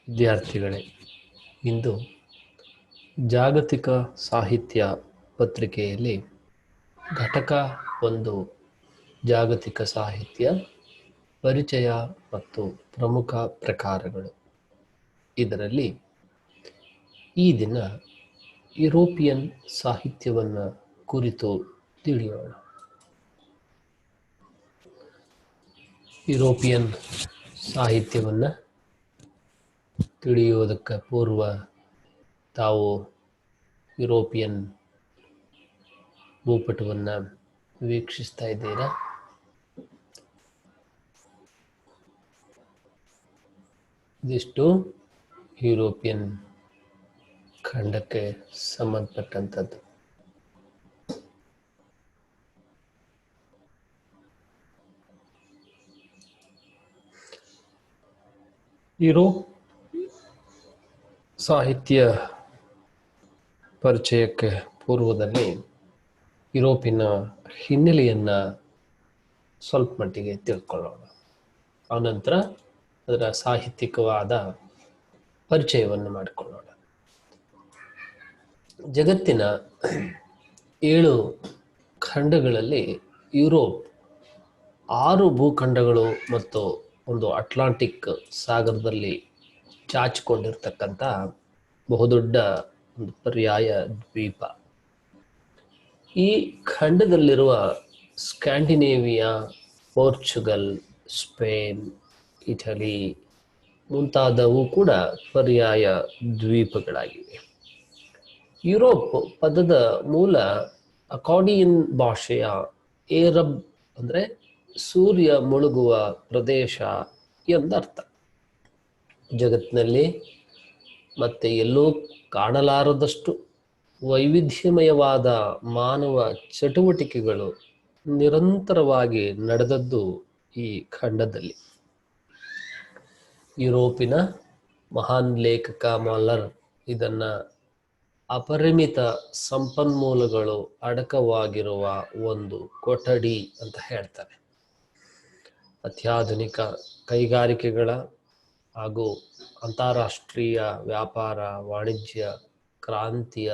ವಿದ್ಯಾರ್ಥಿಗಳೇ, ಇಂದು ಜಾಗತಿಕ ಸಾಹಿತ್ಯ ಪತ್ರಿಕೆಯಲ್ಲಿ ಘಟಕ 1 ಜಾಗತಿಕ ಸಾಹಿತ್ಯ ಪರಿಚಯ ಮತ್ತು ಪ್ರಮುಖ ಪ್ರಕಾರಗಳು. ಇದರಲ್ಲಿ ಈ ದಿನ ಯುರೋಪಿಯನ್ ಸಾಹಿತ್ಯವನ್ನು ಕುರಿತು ತಿಳಿಯೋಣ. ಯುರೋಪಿಯನ್ ಸಾಹಿತ್ಯವನ್ನು ತಿಳಿಯುವುದಕ್ಕೆ ಪೂರ್ವ ತಾವು ಯುರೋಪಿಯನ್ ಭೂಪಟವನ್ನು ವೀಕ್ಷಿಸ್ತಾ ಇದ್ದೀರಾ? ಇದಿಷ್ಟು ಯುರೋಪಿಯನ್ ಖಂಡಕ್ಕೆ ಸಂಬಂಧಪಟ್ಟಂಥದ್ದು. ಯುರೋಪ್ ಸಾಹಿತ್ಯ ಪರಿಚಯಕ್ಕೆ ಪೂರ್ವದಲ್ಲಿ ಯುರೋಪಿನ ಹಿನ್ನೆಲೆಯನ್ನು ಸ್ವಲ್ಪ ಮಟ್ಟಿಗೆ ತಿಳ್ಕೊಳ್ಳೋಣ. ಆನಂತರ ಅದರ ಸಾಹಿತ್ಯಿಕವಾದ ಪರಿಚಯವನ್ನು ಮಾಡಿಕೊಳ್ಳೋಣ. ಜಗತ್ತಿನ 7 ಖಂಡಗಳಲ್ಲಿ ಯುರೋಪ್ 6 ಭೂಖಂಡಗಳು ಮತ್ತು ಒಂದು ಅಟ್ಲಾಂಟಿಕ್ ಸಾಗರದಲ್ಲಿ ಚಾಚಿಕೊಂಡಿರ್ತಕ್ಕಂಥ ಬಹುದೊಡ್ಡ ಒಂದು ಪರ್ಯಾಯ ದ್ವೀಪ. ಈ ಖಂಡದಲ್ಲಿರುವ ಸ್ಕ್ಯಾಂಡಿನೇವಿಯಾ, ಪೋರ್ಚುಗಲ್, ಸ್ಪೇನ್, ಇಟಲಿ ಮುಂತಾದವು ಕೂಡ ಪರ್ಯಾಯ ದ್ವೀಪಗಳಾಗಿವೆ. ಯುರೋಪ್ ಪದದ ಮೂಲ ಅಕಾಡಿಯನ್ ಭಾಷೆಯ ಏರಬ್ ಅಂದರೆ ಸೂರ್ಯ ಮುಳುಗುವ ಪ್ರದೇಶ ಎಂದರ್ಥ. ಜಗತ್ತಿನಲ್ಲಿ ಮತ್ತೆ ಎಲ್ಲೋ ಕಾಣಲಾರದಷ್ಟು ವೈವಿಧ್ಯಮಯವಾದ ಮಾನವ ಚಟುವಟಿಕೆಗಳು ನಿರಂತರವಾಗಿ ನಡೆದದ್ದು ಈ ಖಂಡದಲ್ಲಿ. ಯುರೋಪಿನ ಮಹಾನ್ ಲೇಖಕ ಮೊಲ್ಲರ್ ಇದನ್ನು ಅಪರಿಮಿತ ಸಂಪನ್ಮೂಲಗಳು ಅಡಕವಾಗಿರುವ ಒಂದು ಕೊಠಡಿ ಅಂತ ಹೇಳ್ತಾರೆ. ಅತ್ಯಾಧುನಿಕ ಕೈಗಾರಿಕೆಗಳ ಹಾಗೂ ಅಂತಾರಾಷ್ಟ್ರೀಯ ವ್ಯಾಪಾರ ವಾಣಿಜ್ಯ ಕ್ರಾಂತಿಯ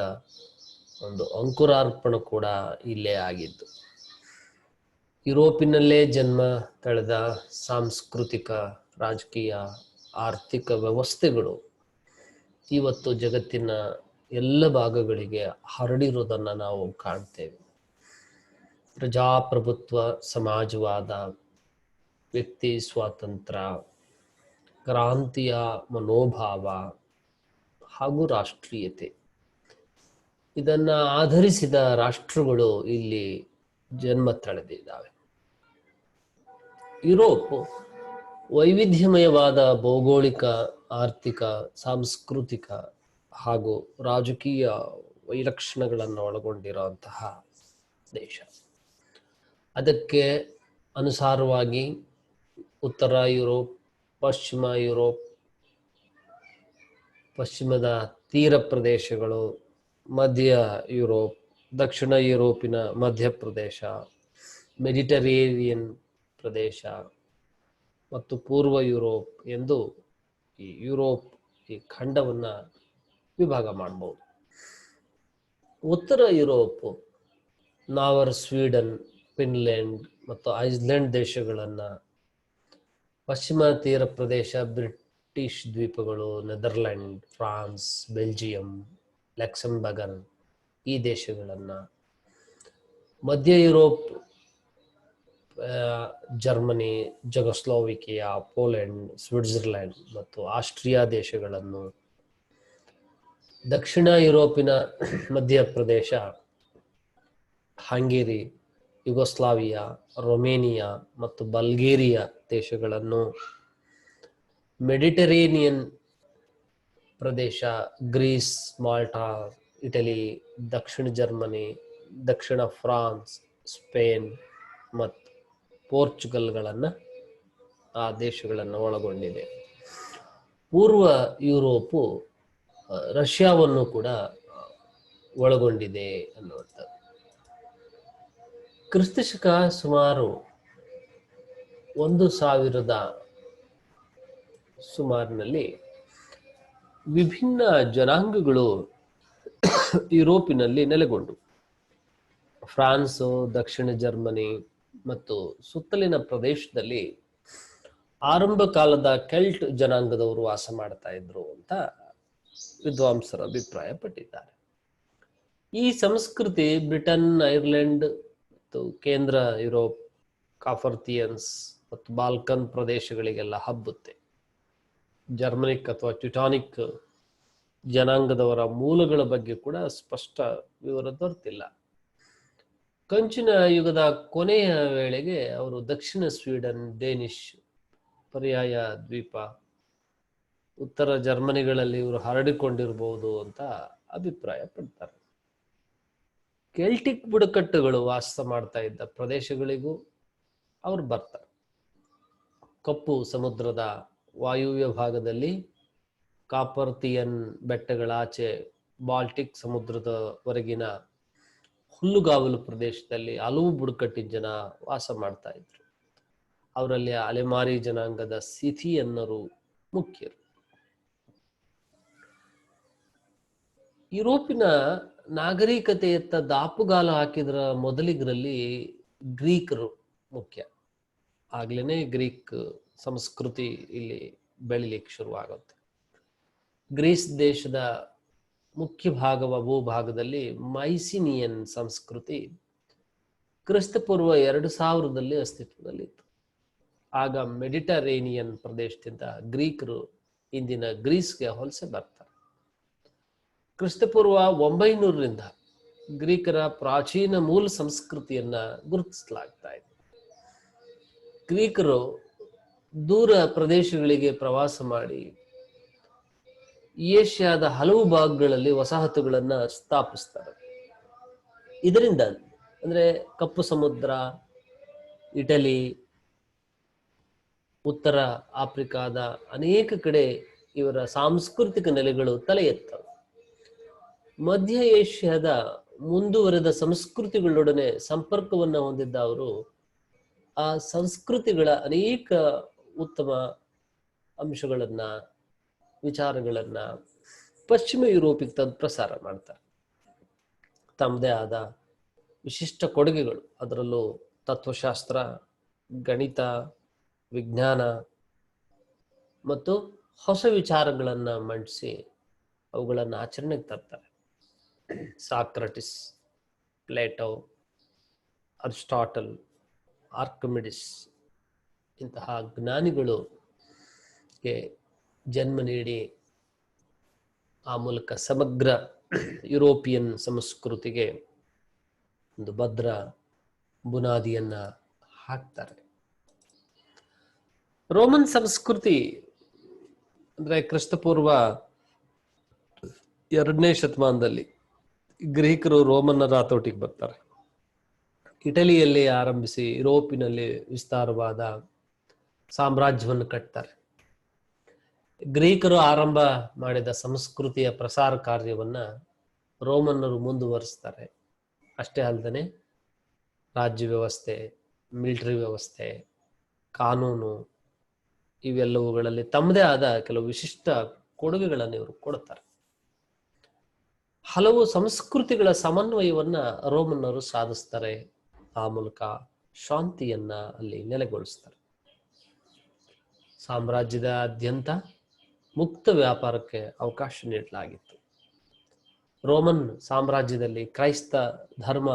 ಒಂದು ಅಂಕುರಾರ್ಪಣ ಕೂಡ ಇಲ್ಲೇ ಆಗಿದ್ದು. ಯುರೋಪಿನಲ್ಲೇ ಜನ್ಮ ತಳೆದ ಸಾಂಸ್ಕೃತಿಕ, ರಾಜಕೀಯ, ಆರ್ಥಿಕ ವ್ಯವಸ್ಥೆಗಳು ಇವತ್ತು ಜಗತ್ತಿನ ಎಲ್ಲ ಭಾಗಗಳಿಗೆ ಹರಡಿರುವುದನ್ನು ನಾವು ಕಾಣ್ತೇವೆ. ಪ್ರಜಾಪ್ರಭುತ್ವ, ಸಮಾಜವಾದ, ವ್ಯಕ್ತಿ ಸ್ವಾತಂತ್ರ್ಯ, ಕ್ರಾಂತಿಯ ಮನೋಭಾವ ಹಾಗೂ ರಾಷ್ಟ್ರೀಯತೆ ಇದನ್ನು ಆಧರಿಸಿದ ರಾಷ್ಟ್ರಗಳು ಇಲ್ಲಿ ಜನ್ಮ ತಳೆದಿದ್ದಾವೆ. ಯುರೋಪ್ ವೈವಿಧ್ಯಮಯವಾದ ಭೌಗೋಳಿಕ, ಆರ್ಥಿಕ, ಸಾಂಸ್ಕೃತಿಕ ಹಾಗೂ ರಾಜಕೀಯ ವೈಲಕ್ಷಣಗಳನ್ನು ಒಳಗೊಂಡಿರುವಂತಹ ದೇಶ. ಅದಕ್ಕೆ ಅನುಸಾರವಾಗಿ ಉತ್ತರ ಯುರೋಪ್, ಪಶ್ಚಿಮ ಯುರೋಪ್, ಪಶ್ಚಿಮದ ತೀರ ಪ್ರದೇಶಗಳು, ಮಧ್ಯ ಯುರೋಪ್, ದಕ್ಷಿಣ ಯುರೋಪಿನ ಮಧ್ಯಪ್ರದೇಶ, ಮೆಡಿಟರೇನಿಯನ್ ಪ್ರದೇಶ ಮತ್ತು ಪೂರ್ವ ಯುರೋಪ್ ಎಂದು ಈ ಯುರೋಪ್ ಈ ಖಂಡವನ್ನು ವಿಭಾಗ ಮಾಡಬಹುದು. ಉತ್ತರ ಯುರೋಪ್ ನಾರ್ವೆ, ಸ್ವೀಡನ್, ಫಿನ್ಲೆಂಡ್ ಮತ್ತು ಐಸ್ಲ್ಯಾಂಡ್ ದೇಶಗಳನ್ನು, ಪಶ್ಚಿಮ ತೀರ ಪ್ರದೇಶ ಬ್ರಿಟಿಷ್ ದ್ವೀಪಗಳು, ನೆದರ್ಲ್ಯಾಂಡ್, ಫ್ರಾನ್ಸ್, ಬೆಲ್ಜಿಯಂ, ಲಕ್ಸೆಂಬರ್ಗ್ ಈ ದೇಶಗಳನ್ನು, ಮಧ್ಯ ಯುರೋಪ್ ಜರ್ಮನಿ, ಜೆಗೊಸ್ಲೋವಾಕಿಯಾ, ಪೋಲೆಂಡ್, ಸ್ವಿಟ್ಜರ್ಲ್ಯಾಂಡ್ ಮತ್ತು ಆಸ್ಟ್ರಿಯಾ ದೇಶಗಳನ್ನು, ದಕ್ಷಿಣ ಯುರೋಪಿನ ಮಧ್ಯಪ್ರದೇಶ, ಹಂಗೇರಿ, ಯುಗೋಸ್ಲಾವಿಯಾ, ರೊಮೇನಿಯಾ ಮತ್ತು ಬಲ್ಗೇರಿಯಾ ದೇಶಗಳನ್ನು, ಮೆಡಿಟರೇನಿಯನ್ ಪ್ರದೇಶ, ಗ್ರೀಸ್, ಮಾಲ್ಟಾ, ಇಟಲಿ, ದಕ್ಷಿಣ ಜರ್ಮನಿ, ದಕ್ಷಿಣ ಫ್ರಾನ್ಸ್, ಸ್ಪೇನ್ ಮತ್ತು ಪೋರ್ಚುಗಲ್ಗಳನ್ನು ಆ ದೇಶಗಳನ್ನು ಒಳಗೊಂಡಿದೆ. ಪೂರ್ವ ಯುರೋಪು ರಷ್ಯಾವನ್ನು ಕೂಡ ಒಳಗೊಂಡಿದೆ ಅನ್ನುವಂಥದ್ದು. ಕ್ರಿಸ್ತಶಕ ಸುಮಾರು 1000 ಸುಮಾರಿನಲ್ಲಿ ವಿಭಿನ್ನ ಜನಾಂಗಗಳು ಯುರೋಪಿನಲ್ಲಿ ನೆಲೆಗೊಂಡು ಫ್ರಾನ್ಸು, ದಕ್ಷಿಣ ಜರ್ಮನಿ ಮತ್ತು ಸುತ್ತಲಿನ ಪ್ರದೇಶದಲ್ಲಿ ಆರಂಭ ಕಾಲದ ಕೆಲ್ಟ್ ಜನಾಂಗದವರು ವಾಸ ಮಾಡ್ತಾ ಇದ್ರು ಅಂತ ವಿದ್ವಾಂಸರು ಅಭಿಪ್ರಾಯ ಪಟ್ಟಿದ್ದಾರೆ. ಈ ಸಂಸ್ಕೃತಿ ಬ್ರಿಟನ್, ಐರ್ಲೆಂಡ್ ಮತ್ತು ಕೇಂದ್ರ ಯುರೋಪ್, ಕಾಫರ್ಥಿಯನ್ಸ್ ಮತ್ತು ಬಾಲ್ಕನ್ ಪ್ರದೇಶಗಳಿಗೆಲ್ಲ ಹಬ್ಬುತ್ತೆ. ಜರ್ಮನಿಕ್ ಅಥವಾ ಟ್ಯುಟಾನಿಕ್ ಜನಾಂಗದವರ ಮೂಲಗಳ ಬಗ್ಗೆ ಕೂಡ ಸ್ಪಷ್ಟ ವಿವರ ದೊರೆತಿಲ್ಲ. ಕಂಚಿನ ಯುಗದ ಕೊನೆಯ ವೇಳೆಗೆ ಅವರು ದಕ್ಷಿಣ ಸ್ವೀಡನ್, ಡೇನಿಷ್, ಪರ್ಯಾಯ ದ್ವೀಪ, ಉತ್ತರ ಜರ್ಮನಿಗಳಲ್ಲಿ ಇವರು ಹರಡಿಕೊಂಡಿರಬಹುದು ಅಂತ ಅಭಿಪ್ರಾಯ ಪಡ್ತಾರೆ. ಕೆಲ್ಟಿಕ್ ಬುಡಕಟ್ಟುಗಳು ವಾಸ ಮಾಡ್ತಾ ಇದ್ದ ಪ್ರದೇಶಗಳಿಗೂ ಅವರು ಬರ್ತಾರೆ. ಕಪ್ಪು ಸಮುದ್ರದ ವಾಯುವ್ಯ ಭಾಗದಲ್ಲಿ ಕಾಪರ್ಥಿಯನ್ ಬೆಟ್ಟಗಳಾಚೆ ಬಾಲ್ಟಿಕ್ ಸಮುದ್ರದವರೆಗಿನ ಹುಲ್ಲುಗಾವಲು ಪ್ರದೇಶದಲ್ಲಿ ಹಲವು ಬುಡಕಟ್ಟಿನ ಜನ ವಾಸ ಮಾಡ್ತಾ ಇದ್ರು. ಅವರಲ್ಲಿ ಅಲೆಮಾರಿ ಜನಾಂಗದ ಸಿಥಿಯನ್ನರು ಮುಖ್ಯರು. ಯುರೋಪಿನ ನಾಗರಿಕತೆಯತ್ತ ದಾಪುಗಾಲು ಹಾಕಿದ್ರ ಮೊದಲಿಗರಲ್ಲಿ ಗ್ರೀಕರು ಮುಖ್ಯ. ಆಗ್ಲೇನೆ ಗ್ರೀಕ್ ಸಂಸ್ಕೃತಿ ಇಲ್ಲಿ ಬೆಳಿಲಿಕ್ಕೆ ಶುರುವಾಗುತ್ತೆ. ಗ್ರೀಸ್ ದೇಶದ ಮುಖ್ಯ ಭೂಭಾಗದಲ್ಲಿ ಮೈಸಿನಿಯನ್ ಸಂಸ್ಕೃತಿ ಕ್ರಿಸ್ತಪೂರ್ವ 2000ರಲ್ಲಿ ಅಸ್ತಿತ್ವದಲ್ಲಿತ್ತು. ಆಗ ಮೆಡಿಟರೇನಿಯನ್ ಪ್ರದೇಶದಿಂದ ಗ್ರೀಕರು ಇಂದಿನ ಗ್ರೀಸ್ಗೆ ವಲಸೆ ಬರ್ತಾರೆ. ಕ್ರಿಸ್ತಪೂರ್ವ 900ರಿಂದ ಗ್ರೀಕರ ಪ್ರಾಚೀನ ಮೂಲ ಸಂಸ್ಕೃತಿಯನ್ನ ಗುರುತಿಸಲಾಗ್ತಾ ಇದೆ. ಗ್ರೀಕರು ದೂರ ಪ್ರದೇಶಗಳಿಗೆ ಪ್ರವಾಸ ಮಾಡಿ ಏಷ್ಯಾದ ಹಲವು ಭಾಗಗಳಲ್ಲಿ ವಸಾಹತುಗಳನ್ನ ಸ್ಥಾಪಿಸ್ತಾರೆ. ಇದರಿಂದ ಅಂದ್ರೆ ಕಪ್ಪು ಸಮುದ್ರ, ಇಟಲಿ, ಉತ್ತರ ಆಫ್ರಿಕಾದ ಅನೇಕ ಕಡೆ ಇವರ ಸಾಂಸ್ಕೃತಿಕ ನೆಲೆಗಳು ತಲೆ ಎತ್ತವೆ. ಮಧ್ಯ ಏಷ್ಯಾದ ಮುಂದುವರೆದ ಸಂಸ್ಕೃತಿಗಳೊಡನೆ ಸಂಪರ್ಕವನ್ನ ಹೊಂದಿದ್ದ ಅವರು ಆ ಸಂಸ್ಕೃತಿಗಳ ಅನೇಕ ಉತ್ತಮ ಅಂಶಗಳನ್ನ, ವಿಚಾರಗಳನ್ನ ಪಶ್ಚಿಮ ಯುರೋಪಿಗೆ ತಂದು ಪ್ರಸಾರ ಮಾಡ್ತಾರೆ. ತಮ್ಮದೇ ಆದ ವಿಶಿಷ್ಟ ಕೊಡುಗೆಗಳು, ಅದರಲ್ಲೂ ತತ್ವಶಾಸ್ತ್ರ, ಗಣಿತ, ವಿಜ್ಞಾನ ಮತ್ತು ಹೊಸ ವಿಚಾರಗಳನ್ನ ಮಂಡಿಸಿ ಅವುಗಳನ್ನು ಆಚರಣೆಗೆ ತರ್ತಾರೆ. ಸಾಕ್ರಟಿಸ್, ಪ್ಲೇಟೋ, ಅರಿಸ್ಟಾಟಲ್, ಆರ್ಕಿಮಿಡಿಸ್ ಇಂತಹ ಜ್ಞಾನಿಗಳು ಜನ್ಮ ನೀಡಿ ಆ ಮೂಲಕ ಸಮಗ್ರ ಯುರೋಪಿಯನ್ ಸಂಸ್ಕೃತಿಗೆ ಒಂದು ಭದ್ರ ಬುನಾದಿಯನ್ನ ಹಾಕ್ತಾರೆ. ರೋಮನ್ ಸಂಸ್ಕೃತಿ ಅಂದ್ರೆ ಕ್ರಿಸ್ತಪೂರ್ವ 2ನೇ ಶತಮಾನದಲ್ಲಿ ಗ್ರೀಕರು ರೋಮನ್ನರ ಹತೋಟಿಗೆ ಬರ್ತಾರೆ. ಇಟಲಿಯಲ್ಲಿ ಆರಂಭಿಸಿ ಯುರೋಪಿನಲ್ಲಿ ವಿಸ್ತಾರವಾದ ಸಾಮ್ರಾಜ್ಯವನ್ನು ಕಟ್ತಾರೆ. ಗ್ರೀಕರು ಆರಂಭ ಮಾಡಿದ ಸಂಸ್ಕೃತಿಯ ಪ್ರಸಾರ ಕಾರ್ಯವನ್ನ ರೋಮನ್ನರು ಮುಂದುವರಿಸ್ತಾರೆ. ಅಷ್ಟೇ ಅಲ್ಲದೆ ರಾಜ್ಯ ವ್ಯವಸ್ಥೆ, ಮಿಲಿಟರಿ ವ್ಯವಸ್ಥೆ, ಕಾನೂನು ಇವೆಲ್ಲವುಗಳಲ್ಲಿ ತಮ್ಮದೇ ಆದ ಕೆಲವು ವಿಶಿಷ್ಟ ಕೊಡುಗೆಗಳನ್ನು ಇವರು ಕೊಡುತ್ತಾರೆ. ಹಲವು ಸಂಸ್ಕೃತಿಗಳ ಸಮನ್ವಯವನ್ನ ರೋಮನ್ನರು ಸಾಧಿಸ್ತಾರೆ. ಆ ಮೂಲಕ ಶಾಂತಿಯನ್ನ ಅಲ್ಲಿ ನೆಲೆಗೊಳಿಸ್ತಾರೆ. ಸಾಮ್ರಾಜ್ಯದಾದ್ಯಂತ ಮುಕ್ತ ವ್ಯಾಪಾರಕ್ಕೆ ಅವಕಾಶ ನೀಡಲಾಗಿತ್ತು. ರೋಮನ್ ಸಾಮ್ರಾಜ್ಯದಲ್ಲಿ ಕ್ರೈಸ್ತ ಧರ್ಮ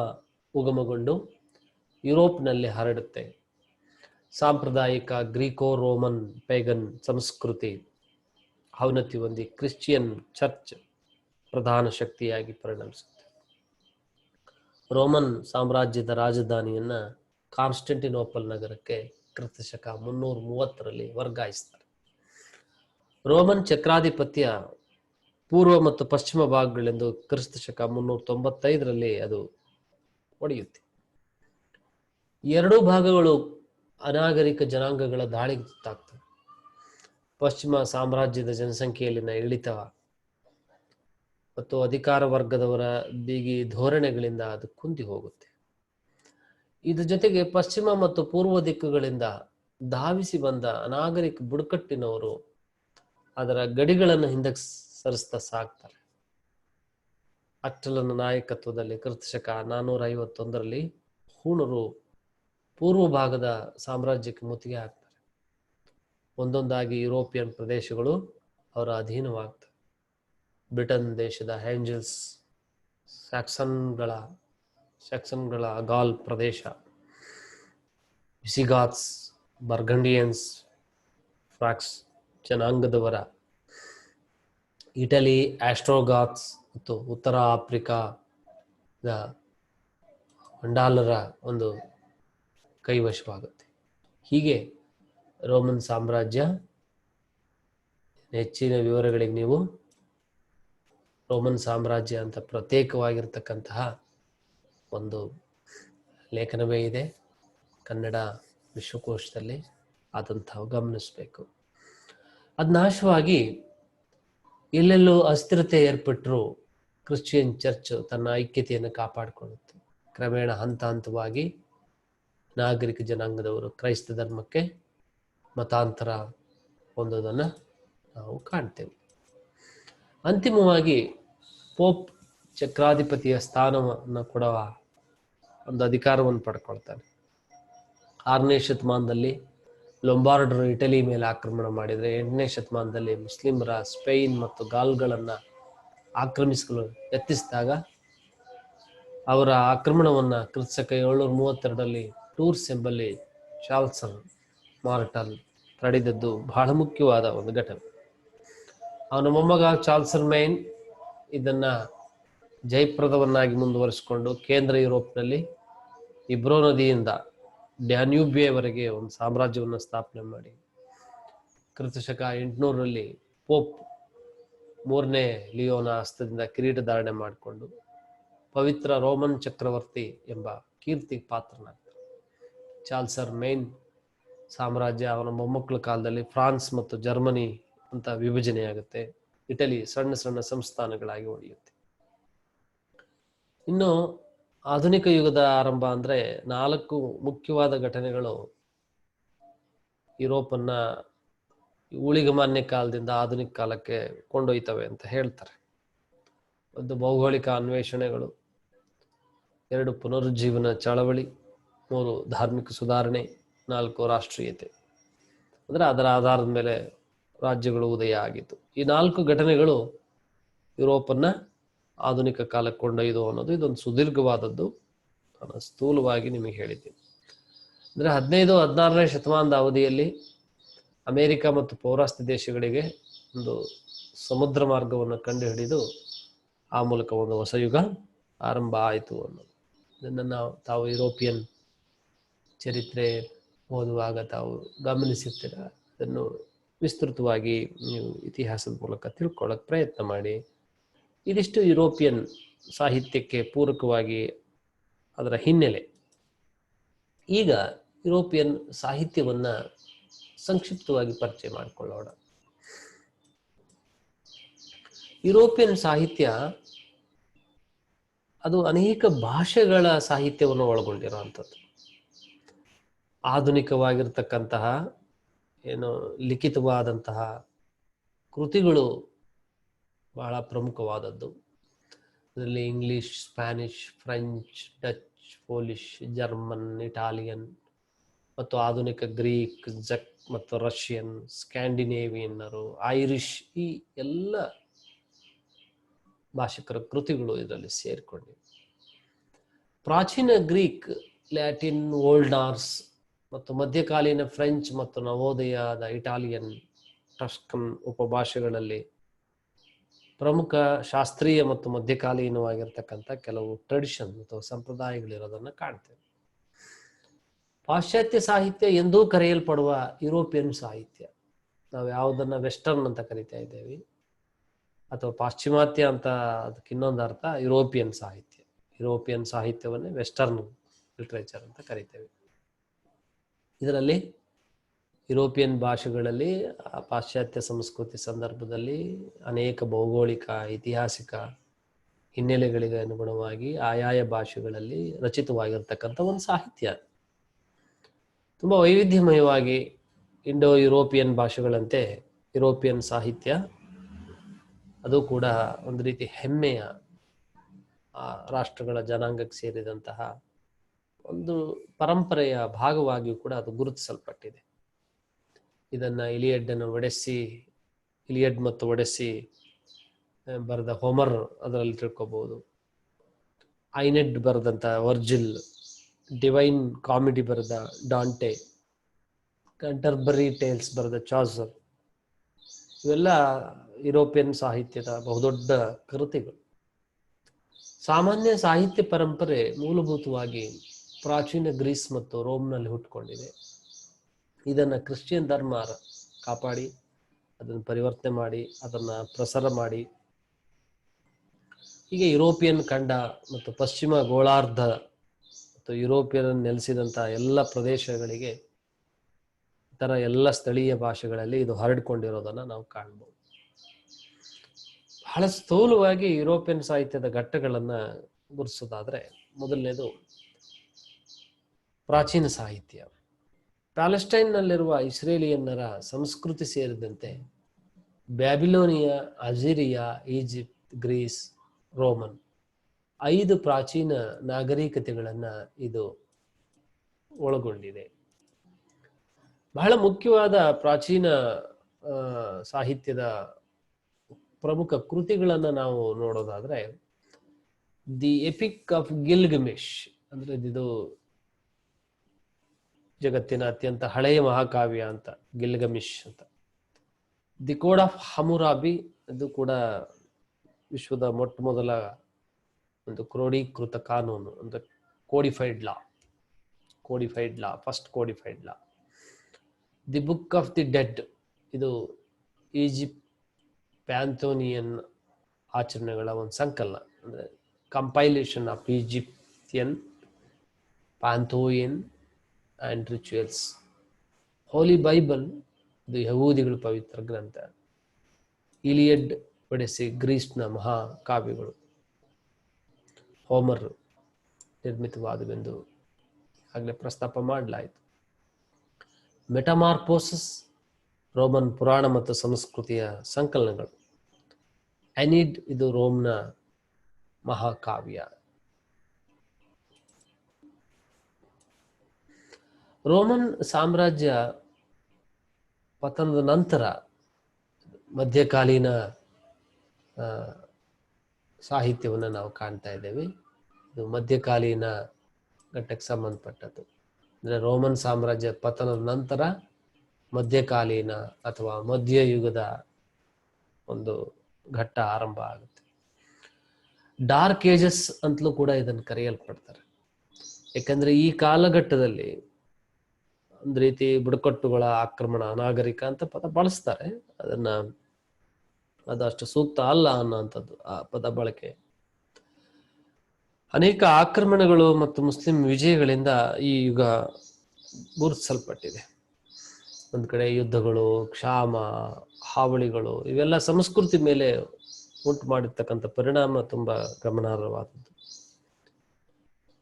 ಉಗಮಗೊಂಡು ಯುರೋಪ್ನಲ್ಲಿ ಹರಡುತ್ತೆ. ಸಾಂಪ್ರದಾಯಿಕ ಗ್ರೀಕೋ ರೋಮನ್ ಪೇಗನ್ ಸಂಸ್ಕೃತಿ ಅವನತಿ ಹೊಂದಿ ಕ್ರಿಶ್ಚಿಯನ್ ಚರ್ಚ್ ಪ್ರಧಾನ ಶಕ್ತಿಯಾಗಿ ಪರಿಣಮಿಸುತ್ತೆ. ರೋಮನ್ ಸಾಮ್ರಾಜ್ಯದ ರಾಜಧಾನಿಯನ್ನ ಕಾನ್ಸ್ಟಂಟಿನೋಪಲ್ ನಗರಕ್ಕೆ ಕ್ರಿಸ್ತಶಕ 330ರಲ್ಲಿ ವರ್ಗಾಯಿಸ್ತಾರೆ. ರೋಮನ್ ಚಕ್ರಾಧಿಪತ್ಯ ಪೂರ್ವ ಮತ್ತು ಪಶ್ಚಿಮ ಭಾಗಗಳೆಂದು ಕ್ರಿಸ್ತಶಕ 395ರಲ್ಲಿ ಅದು ಒಡೆಯುತ್ತೆ. ಎರಡೂ ಭಾಗಗಳು ಅನಾಗರಿಕ ಜನಾಂಗಗಳ ದಾಳಿಗೆ ತುತ್ತಾಗ್ತವೆ. ಪಶ್ಚಿಮ ಸಾಮ್ರಾಜ್ಯದ ಜನಸಂಖ್ಯೆಯಲ್ಲಿನ ಇಳಿತ ಮತ್ತು ಅಧಿಕಾರ ವರ್ಗದವರ ಬಿಗಿ ಧೋರಣೆಗಳಿಂದ ಅದು ಕುಂದಿ ಹೋಗುತ್ತೆ. ಇದ್ರ ಜೊತೆಗೆ ಪಶ್ಚಿಮ ಮತ್ತು ಪೂರ್ವ ದಿಕ್ಕುಗಳಿಂದ ಧಾವಿಸಿ ಬಂದ ಅನಾಗರಿಕ ಬುಡಕಟ್ಟಿನವರು ಅದರ ಗಡಿಗಳನ್ನು ಹಿಂದಕ್ಕೆ ಸರಿಸ್ತಾ ಸಾಕ್ತಾರೆ. ಅಟ್ಟಲನ ನಾಯಕತ್ವದಲ್ಲಿ ಕ್ರಿಸ್ತಶಕ 451ರಲ್ಲಿ ಹೂಣರು ಪೂರ್ವ ಭಾಗದ ಸಾಮ್ರಾಜ್ಯಕ್ಕೆ ಮುತ್ತಿಗೆ ಹಾಕ್ತಾರೆ. ಒಂದೊಂದಾಗಿ ಯುರೋಪಿಯನ್ ಪ್ರದೇಶಗಳು ಅವರ ಅಧೀನವಾಗ್ತವೆ. ಬ್ರಿಟನ್ ದೇಶದ ಹ್ಯಾಂಜಲ್ಸ್, ಸ್ಯಾಕ್ಸನ್ಗಳ ಗಾಲ್ ಪ್ರದೇಶ, ವಿಸಿಗಾತ್ಸ್, ಬರ್ಗಂಡಿಯನ್ಸ್, ಫ್ರಾಕ್ಸ್ ಜನಾಂಗದವರ, ಇಟಲಿ, ಆಸ್ಟ್ರೋಗಾತ್ಸ್ ಮತ್ತು ಉತ್ತರ ಆಫ್ರಿಕಾದ ವಂಡಾಲರ ಒಂದು ಕೈವಶವಾಗುತ್ತೆ. ಹೀಗೆ ರೋಮನ್ ಸಾಮ್ರಾಜ್ಯ, ಹೆಚ್ಚಿನ ವಿವರಗಳಿಗೆ ನೀವು ರೋಮನ್ ಸಾಮ್ರಾಜ್ಯ ಅಂತ ಪ್ರತ್ಯೇಕವಾಗಿರ್ತಕ್ಕಂತಹ ಒಂದು ಲೇಖನವೇ ಇದೆ ಕನ್ನಡ ವಿಶ್ವಕೋಶದಲ್ಲಿ, ಆದಂತಹ ಗಮನಿಸಬೇಕು. ಅದು ನಾಶವಾಗಿ ಎಲ್ಲೆಲ್ಲೂ ಅಸ್ಥಿರತೆ ಏರ್ಪಟ್ಟರೂ ಕ್ರಿಶ್ಚಿಯನ್ ಚರ್ಚ್ ತನ್ನ ಐಕ್ಯತೆಯನ್ನು ಕಾಪಾಡಿಕೊಳ್ಳುತ್ತೆ. ಕ್ರಮೇಣ ಹಂತ ಹಂತವಾಗಿ ನಾಗರಿಕ ಜನಾಂಗದವರು ಕ್ರೈಸ್ತ ಧರ್ಮಕ್ಕೆ ಮತಾಂತರ ಹೊಂದೋದನ್ನು ನಾವು ಕಾಣ್ತೇವೆ. ಅಂತಿಮವಾಗಿ ಪೋಪ್ ಚಕ್ರಾಧಿಪತಿಯ ಸ್ಥಾನವನ್ನು ಕೊಡುವ ಒಂದು ಅಧಿಕಾರವನ್ನು ಪಡ್ಕೊಳ್ತಾನೆ. 6ನೇ ಶತಮಾನದಲ್ಲಿ ಲೊಂಬಾರ್ಡರು ಇಟಲಿ ಮೇಲೆ ಆಕ್ರಮಣ ಮಾಡಿದರೆ, 8ನೇ ಶತಮಾನದಲ್ಲಿ ಮುಸ್ಲಿಮರ ಸ್ಪೇನ್ ಮತ್ತು ಗಾಲ್ಗಳನ್ನು ಆಕ್ರಮಿಸಲು ಯತ್ನಿಸಿದಾಗ ಅವರ ಆಕ್ರಮಣವನ್ನು ಕ್ರಿಸ್ತಕ 732ರಲ್ಲಿ ಟೂರ್ಸ್ ಎಂಬಲ್ಲಿ ಚಾರ್ಲ್ಸನ್ ಮಾರ್ಟಲ್ ತಡೆದದ್ದು ಬಹಳ ಮುಖ್ಯವಾದ ಒಂದು ಘಟನೆ. ಅವನ ಮೊಮ್ಮಗ ಚಾರ್ಲ್ಸನ್ ಮೈನ್ ಇದನ್ನು ಜಯಪ್ರದವನ್ನಾಗಿ ಮುಂದುವರಿಸಿಕೊಂಡು ಕೇಂದ್ರ ಯುರೋಪ್ನಲ್ಲಿ ಇಬ್ರೋ ನದಿಯಿಂದ ಡ್ಯಾನ್ಯೂಬಿಯವರೆಗೆ ಒಂದು ಸಾಮ್ರಾಜ್ಯವನ್ನು ಸ್ಥಾಪನೆ ಮಾಡಿ ಕ್ರಿಸ್ತಶಕ 800ರಲ್ಲಿ ಪೋಪ್ 3ನೇ ಲಿಯೋನ ಹಸ್ತದಿಂದ ಕಿರೀಟ ಧಾರಣೆ ಮಾಡಿಕೊಂಡು ಪವಿತ್ರ ರೋಮನ್ ಚಕ್ರವರ್ತಿ ಎಂಬ ಕೀರ್ತಿಗೆ ಪಾತ್ರನಾಗ್ತಾರೆ. ಚಾರ್ಲ್ಸರ್ ಮೈನ್ ಸಾಮ್ರಾಜ್ಯ ಅವನ ಮೊಮ್ಮಕ್ಕಳ ಕಾಲದಲ್ಲಿ ಫ್ರಾನ್ಸ್ ಮತ್ತು ಜರ್ಮನಿ ಅಂತ ವಿಭಜನೆಯಾಗುತ್ತೆ. ಇಟಲಿ ಸಣ್ಣ ಸಣ್ಣ ಸಂಸ್ಥಾನಗಳಾಗಿ ಉಳಿಯುತ್ತೆ. ಇನ್ನು ಆಧುನಿಕ ಯುಗದ ಆರಂಭ ಅಂದರೆ 4 ಮುಖ್ಯವಾದ ಘಟನೆಗಳು ಯುರೋಪನ್ನ ಊಳಿಗಮಾನ್ಯ ಕಾಲದಿಂದ ಆಧುನಿಕ ಕಾಲಕ್ಕೆ ಕೊಂಡೊಯ್ತವೆ ಅಂತ ಹೇಳ್ತಾರೆ. ಒಂದು ಭೌಗೋಳಿಕ ಅನ್ವೇಷಣೆಗಳು, 2 ಪುನರುಜ್ಜೀವನ ಚಳವಳಿ, 3 ಧಾರ್ಮಿಕ ಸುಧಾರಣೆ, 4 ರಾಷ್ಟ್ರೀಯತೆ. ಅಂದರೆ ಅದರ ಆಧಾರದ ಮೇಲೆ ರಾಜ್ಯಗಳು ಉದಯ ಆಗಿತ್ತು. ಈ 4 ಘಟನೆಗಳು ಯುರೋಪನ್ನ ಆಧುನಿಕ ಕಾಲಕ್ಕೆ ಕೊಂಡೊಯ್ದು ಅನ್ನೋದು ಇದೊಂದು ಸುದೀರ್ಘವಾದದ್ದು. ನಾನು ಸ್ಥೂಲವಾಗಿ ನಿಮಗೆ ಹೇಳಿದ್ದೀನಿ. ಅಂದರೆ 15-16ನೇ ಶತಮಾನದ ಅವಧಿಯಲ್ಲಿ ಅಮೇರಿಕ ಮತ್ತು ಪೌರಾಸ್ತ್ಯ ದೇಶಗಳಿಗೆ ಒಂದು ಸಮುದ್ರ ಮಾರ್ಗವನ್ನು ಕಂಡುಹಿಡಿದು ಆ ಮೂಲಕ ಒಂದು ಹೊಸ ಯುಗ ಆರಂಭ ಆಯಿತು ಅನ್ನೋದು. ಇದನ್ನು ತಾವು ಯುರೋಪಿಯನ್ ಚರಿತ್ರೆ ಓದುವಾಗ ತಾವು ಗಮನಿಸಿರ್ತೀರ. ಅದನ್ನು ವಿಸ್ತೃತವಾಗಿ ನೀವು ಇತಿಹಾಸದ ಮೂಲಕ ತಿಳ್ಕೊಳ್ಳೋಕೆ ಪ್ರಯತ್ನ ಮಾಡಿ. ಇದಿಷ್ಟು ಯುರೋಪಿಯನ್ ಸಾಹಿತ್ಯಕ್ಕೆ ಪೂರಕವಾಗಿ ಅದರ ಹಿನ್ನೆಲೆ. ಈಗ ಯುರೋಪಿಯನ್ ಸಾಹಿತ್ಯವನ್ನು ಸಂಕ್ಷಿಪ್ತವಾಗಿ ಪರಿಚಯ ಮಾಡಿಕೊಳ್ಳೋಣ. ಯುರೋಪಿಯನ್ ಸಾಹಿತ್ಯ ಅದು ಅನೇಕ ಭಾಷೆಗಳ ಸಾಹಿತ್ಯವನ್ನು ಒಳಗೊಂಡಿರುವಂಥದ್ದು. ಆಧುನಿಕವಾಗಿರ್ತಕ್ಕಂತಹ ಏನು ಲಿಖಿತವಾದಂತಹ ಕೃತಿಗಳು ಬಹಳ ಪ್ರಮುಖವಾದದ್ದು. ಅದರಲ್ಲಿ English, Spanish, French, Dutch, Polish, German, Italian ಮತ್ತು ಆಧುನಿಕ ಗ್ರೀಕ್, ಜಕ್ ಮತ್ತು ರಷ್ಯನ್, ಸ್ಕ್ಯಾಂಡಿನೇವಿಯನ್ನರು, ಐರಿಷ್, ಈ ಎಲ್ಲ ಭಾಷಿಕರ ಕೃತಿಗಳು ಇದರಲ್ಲಿ ಸೇರಿಕೊಂಡಿವೆ. ಪ್ರಾಚೀನ ಗ್ರೀಕ್, ಲ್ಯಾಟಿನ್, ಓಲ್ಡ್ ನಾರ್ಸ್ ಮತ್ತು ಮಧ್ಯಕಾಲೀನ ಫ್ರೆಂಚ್ ಮತ್ತು ನವೋದಯದ ಇಟಾಲಿಯನ್, ಟಸ್ಕನ್ ಉಪಭಾಷೆಗಳಲ್ಲಿ ಪ್ರಮುಖ ಶಾಸ್ತ್ರೀಯ ಮತ್ತು ಮಧ್ಯಕಾಲೀನವಾಗಿರ್ತಕ್ಕಂಥ ಕೆಲವು ಟ್ರೆಡಿಷನ್ ಅಥವಾ ಸಂಪ್ರದಾಯಗಳಿರೋದನ್ನು ಕಾಣ್ತೇವೆ. ಪಾಶ್ಚಾತ್ಯ ಸಾಹಿತ್ಯ ಎಂದೂ ಕರೆಯಲ್ಪಡುವ ಯುರೋಪಿಯನ್ ಸಾಹಿತ್ಯ, ನಾವು ಯಾವುದನ್ನು ವೆಸ್ಟರ್ನ್ ಅಂತ ಕರಿತಾ ಇದ್ದೇವೆ ಅಥವಾ ಪಾಶ್ಚಿಮಾತ್ಯ ಅಂತ ಅದಕ್ಕೆ ಇನ್ನೊಂದು ಅರ್ಥ ಯುರೋಪಿಯನ್ ಸಾಹಿತ್ಯ. ಯುರೋಪಿಯನ್ ಸಾಹಿತ್ಯವನ್ನೇ ವೆಸ್ಟರ್ನ್ ಲಿಟ್ರೇಚರ್ ಅಂತ ಕರಿತೇವೆ. ಇದರಲ್ಲಿ ಯುರೋಪಿಯನ್ ಭಾಷೆಗಳಲ್ಲಿ ಪಾಶ್ಚಾತ್ಯ ಸಂಸ್ಕೃತಿ ಸಂದರ್ಭದಲ್ಲಿ ಅನೇಕ ಭೌಗೋಳಿಕ, ಐತಿಹಾಸಿಕ ಹಿನ್ನೆಲೆಗಳಿಗೆ ಅನುಗುಣವಾಗಿ ಆಯಾಯ ಭಾಷೆಗಳಲ್ಲಿ ರಚಿತವಾಗಿರ್ತಕ್ಕಂಥ ಒಂದು ಸಾಹಿತ್ಯ. ತುಂಬ ವೈವಿಧ್ಯಮಯವಾಗಿ ಇಂಡೋ ಯುರೋಪಿಯನ್ ಭಾಷೆಗಳಂತೆ ಯುರೋಪಿಯನ್ ಸಾಹಿತ್ಯ ಅದು ಕೂಡ ಒಂದು ರೀತಿ ಹೆಮ್ಮೆಯ ರಾಷ್ಟ್ರಗಳ ಜನಾಂಗಕ್ಕೆ ಸೇರಿದಂತಹ ಒಂದು ಪರಂಪರೆಯ ಭಾಗವಾಗಿಯೂ ಕೂಡ ಅದು ಗುರುತಿಸಲ್ಪಟ್ಟಿದೆ. ಇದನ್ನ ಇಲಿಯಡ್ ಮತ್ತು ಒಡೆಸ್ಸಿ ಬರೆದ ಹೋಮರ್ ಅದರಲ್ಲಿ ತಿಳ್ಕೋಬಹುದು. ಐನೆಡ್ ಬರೆದಂತ ವರ್ಜಿಲ್, ಡಿವೈನ್ ಕಾಮಿಡಿ ಬರೆದ ಡಾಂಟೆ, ಕಂಟರ್ಬರಿ ಟೇಲ್ಸ್ ಬರೆದ ಚಾಸರ್, ಇವೆಲ್ಲ ಯುರೋಪಿಯನ್ ಸಾಹಿತ್ಯದ ಬಹುದೊಡ್ಡ ಕೃತಿಗಳು. ಸಾಮಾನ್ಯ ಸಾಹಿತ್ಯ ಪರಂಪರೆ ಮೂಲಭೂತವಾಗಿ ಪ್ರಾಚೀನ ಗ್ರೀಸ್ ಮತ್ತು ರೋಮ್ನಲ್ಲಿ ಹುಟ್ಟುಕೊಂಡಿದೆ. ಇದನ್ನ ಕ್ರಿಶ್ಚಿಯನ್ ಧರ್ಮ ಕಾಪಾಡಿ, ಅದನ್ನು ಪರಿವರ್ತನೆ ಮಾಡಿ, ಅದನ್ನ ಪ್ರಸಾರ ಮಾಡಿ, ಹೀಗೆ ಯುರೋಪಿಯನ್ ಖಂಡ ಮತ್ತು ಪಶ್ಚಿಮ ಗೋಳಾರ್ಧ ಮತ್ತು ಯುರೋಪಿಯನ್ ನೆಲೆಸಿದಂತಹ ಎಲ್ಲ ಪ್ರದೇಶಗಳಿಗೆ ಇತರ ಎಲ್ಲ ಸ್ಥಳೀಯ ಭಾಷೆಗಳಲ್ಲಿ ಇದು ಹರಡಿಕೊಂಡಿರೋದನ್ನ ನಾವು ಕಾಣ್ಬೋದು. ಬಹಳ ಸ್ಥೂಲವಾಗಿ ಯುರೋಪಿಯನ್ ಸಾಹಿತ್ಯದ ಘಟ್ಟಗಳನ್ನ ಗುರುತಿಸೋದಾದ್ರೆ, ಮೊದಲನೇದು ಪ್ರಾಚೀನ ಸಾಹಿತ್ಯ. ಪ್ಯಾಲೆಸ್ಟೈನ್ನಲ್ಲಿರುವ ಇಸ್ರೇಲಿಯನ್ನರ ಸಂಸ್ಕೃತಿ ಸೇರಿದಂತೆ ಬ್ಯಾಬಿಲೋನಿಯಾ, ಅಜಿರಿಯಾ, ಈಜಿಪ್ಟ್, ಗ್ರೀಸ್, ರೋಮನ್ 5 ಪ್ರಾಚೀನ ನಾಗರಿಕತೆಗಳನ್ನ ಇದು ಒಳಗೊಂಡಿದೆ. ಬಹಳ ಮುಖ್ಯವಾದ ಪ್ರಾಚೀನ ಸಾಹಿತ್ಯದ ಪ್ರಮುಖ ಕೃತಿಗಳನ್ನ ನಾವು ನೋಡೋದಾದ್ರೆ, ದಿ ಎಪಿಕ್ ಆಫ್ ಗಿಲ್ಗಮಿಶ್ ಅಂದ್ರೆ ಇದು ಜಗತ್ತಿನ ಅತ್ಯಂತ ಹಳೆಯ ಮಹಾಕಾವ್ಯ ಅಂತ, ಗಿಲ್ಗಮಿಶ್ ಅಂತ. ದಿ ಕೋಡ್ ಆಫ್ ಹಮುರಾಬಿ, ಇದು ಕೂಡ ವಿಶ್ವದ ಮೊಟ್ಟ ಮೊದಲ ಒಂದು ಕ್ರೋಢೀಕೃತ ಕಾನೂನು, ಅಂದ್ರೆ codified law, first codified law. The book of the dead, ಇದು ಈಜಿಪ್ಟ್ ಪ್ಯಾಂಥೋನಿಯನ್ ಆಚರಣೆಗಳ ಒಂದು ಸಂಕಲನ, ಅಂದ್ರೆ compilation of Egyptian pantheonian and rituals. Holy Bible, ಇದು ಯಹೂದಿಗಳ ಪವಿತ್ರ ಗ್ರಂಥ. ಇಲಿಯಡ್, ಒಡೆಸ್ಸಿ ಗ್ರೀಸ್ನ ಮಹಾಕಾವ್ಯಗಳು. ಹೋಮರ್ ನಿರ್ಮಿತವಾದವೆಂದು ಆಗಲೇ ಪ್ರಸ್ತಾಪ ಮಾಡಲಾಯಿತು. ಮೆಟಮಾರ್ಫೋಸಿಸ್, ರೋಮನ್ ಪುರಾಣ ಮತ್ತು ಸಂಸ್ಕೃತಿಯ ಸಂಕಲನಗಳು. ಅನಿಡ್, ಇದು ರೋಮ್ನ ಮಹಾಕಾವ್ಯ. ರೋಮನ್ ಸಾಮ್ರಾಜ್ಯ ಪತನದ ನಂತರ ಮಧ್ಯಕಾಲೀನ ಸಾಹಿತ್ಯವನ್ನು ನಾವು ಕಾಣ್ತಾ ಇದ್ದೇವೆ. ಇದು ಮಧ್ಯಕಾಲೀನ ಘಟ್ಟಕ್ಕೆ ಸಂಬಂಧಪಟ್ಟದ್ದು. ಅಂದರೆ ರೋಮನ್ ಸಾಮ್ರಾಜ್ಯ ಪತನದ ನಂತರ ಮಧ್ಯಕಾಲೀನ ಅಥವಾ ಮಧ್ಯಯುಗದ ಒಂದು ಘಟ್ಟ ಆರಂಭ ಆಗುತ್ತೆ. ಡಾರ್ಕ್ ಏಜಸ್ ಅಂತಲೂ ಕೂಡ ಇದನ್ನು ಕರೆಯಲ್ಪಡ್ತಾರೆ. ಯಾಕಂದ್ರೆ ಈ ಕಾಲಘಟ್ಟದಲ್ಲಿ ಒಂದು ರೀತಿ ಬುಡಕಟ್ಟುಗಳ ಆಕ್ರಮಣ, ಅನಾಗರಿಕ ಅಂತ ಪದ ಬಳಸ್ತಾರೆ. ಅದು ಅಷ್ಟು ಸೂಕ್ತ ಅಲ್ಲ ಅನ್ನೋಂಥದ್ದು ಆ ಪದ ಬಳಕೆ. ಅನೇಕ ಆಕ್ರಮಣಗಳು ಮತ್ತು ಮುಸ್ಲಿಂ ವಿಜಯಗಳಿಂದ ಈ ಯುಗ ಗುರುತಿಸಲ್ಪಟ್ಟಿದೆ. ಒಂದ್ ಕಡೆ ಯುದ್ಧಗಳು, ಕ್ಷಾಮ, ಹಾವಳಿಗಳು, ಇವೆಲ್ಲ ಸಂಸ್ಕೃತಿ ಮೇಲೆ ಉಂಟು ಮಾಡಿರ್ತಕ್ಕಂಥ ಪರಿಣಾಮ ತುಂಬಾ ಗಮನಾರ್ಹವಾದದ್ದು.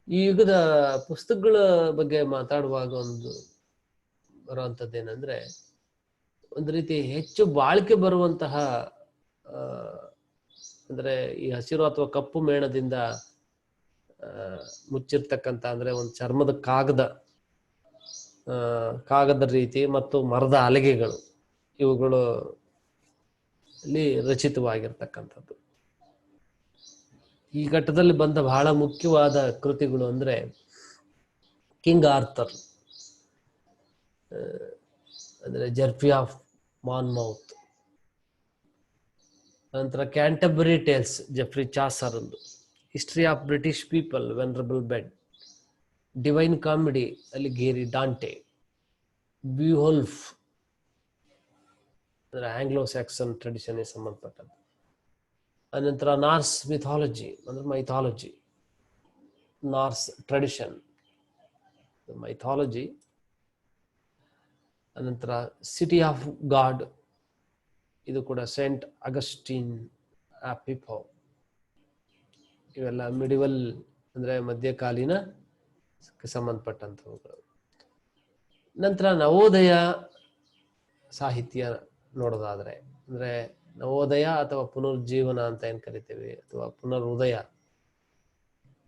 ಈ ಯುಗದ ಪುಸ್ತಕಗಳ ಬಗ್ಗೆ ಮಾತಾಡುವಾಗ ಬರುವಂಥದ್ದೇನೆಂದ್ರೆ, ಒಂದು ರೀತಿ ಹೆಚ್ಚು ಬಾಳಿಕೆ ಬರುವಂತಹ ಅಂದ್ರೆ ಈ ಹಸಿರು ಅಥವಾ ಕಪ್ಪು ಮೇಣದಿಂದ ಮುಚ್ಚಿರ್ತಕ್ಕಂಥ, ಅಂದ್ರೆ ಒಂದು ಚರ್ಮದ ಕಾಗದ ರೀತಿ ಮತ್ತು ಮರದ ಹಲಗೆಗಳು, ಇವುಗಳು ಅಲ್ಲಿ ರಚಿತವಾಗಿರ್ತಕ್ಕಂಥದ್ದು. ಈ ಘಟ್ಟದಲ್ಲಿ ಬಂದ ಬಹಳ ಮುಖ್ಯವಾದ ಕೃತಿಗಳು ಅಂದ್ರೆ ಕಿಂಗ್ ಆರ್ಥರ್, ಅಂದ್ರೆ ಜರ್ಫಿ ಆಫ್ ಮಾನ್ಮೌತ್, ನಂತರ Canterbury tales Geoffrey Chaucer, history of British people venerable Bede, divine comedy ಅಲಿಘೇರಿ ಡಾಂಟೆ, ಬಿಯೋಲ್ಫ್ ಅಂದ್ರೆ ಆಂಗ್ಲೋ ಸ್ಯಾಕ್ಸನ್ ಟ್ರೆಡಿಷನ್ಗೆ ಸಂಬಂಧಪಟ್ಟದ್ದು. ಅನಂತರ ನಾರ್ಸ್ ಮಿಥಾಲಜಿ ಅಂದ್ರೆ ಮೈಥಾಲಜಿ, ನಾರ್ಸ್ ಟ್ರೆಡಿಷನ್ ಮೈಥಾಲಜಿ. ಅನಂತರ ಸಿಟಿ ಆಫ್ ಗಾಡ್, ಇದು ಕೂಡ ಸೆಂಟ್ ಅಗಸ್ಟಿನ್ ಆಪಿಪೋ. ಇವೆಲ್ಲ ಮಿಡಿವಲ್ ಅಂದ್ರೆ ಮಧ್ಯಕಾಲೀನ ಸಂಬಂಧಪಟ್ಟಂಥವುಗಳು. ನಂತರ ನವೋದಯ ಸಾಹಿತ್ಯ ನೋಡೋದಾದ್ರೆ, ಅಂದ್ರೆ ನವೋದಯ ಅಥವಾ ಪುನರುಜ್ಜೀವನ ಅಂತ ಏನು ಕರಿತೀವಿ, ಅಥವಾ ಪುನರುದಯ,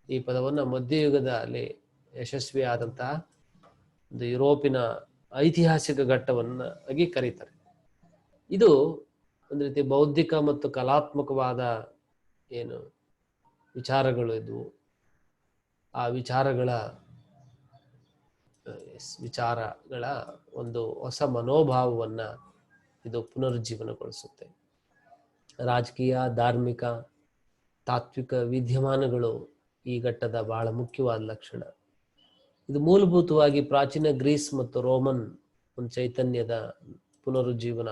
ಈ ಪದವನ್ನು ಮಧ್ಯಯುಗದಲ್ಲಿ ಯಶಸ್ವಿಯಾದಂತಹ ಒಂದು ಯುರೋಪಿನ ಐತಿಹಾಸಿಕ ಘಟ್ಟವನ್ನಾಗಿ ಕರೀತಾರೆ. ಇದು ಒಂದು ರೀತಿ ಬೌದ್ಧಿಕ ಮತ್ತು ಕಲಾತ್ಮಕವಾದ ಏನು ವಿಚಾರಗಳು ಇದ್ವು, ಆ ವಿಚಾರಗಳ ಒಂದು ಹೊಸ ಮನೋಭಾವವನ್ನ ಇದು ಪುನರುಜ್ಜೀವನಗೊಳಿಸುತ್ತೆ. ರಾಜಕೀಯ, ಧಾರ್ಮಿಕ, ತಾತ್ವಿಕ ವಿದ್ಯಮಾನಗಳು ಈ ಘಟ್ಟದ ಬಹಳ ಮುಖ್ಯವಾದ ಲಕ್ಷಣ. ಇದು ಮೂಲಭೂತವಾಗಿ ಪ್ರಾಚೀನ ಗ್ರೀಸ್ ಮತ್ತು ರೋಮನ್ ಒಂದು ಚೈತನ್ಯದ ಪುನರುಜ್ಜೀವನ.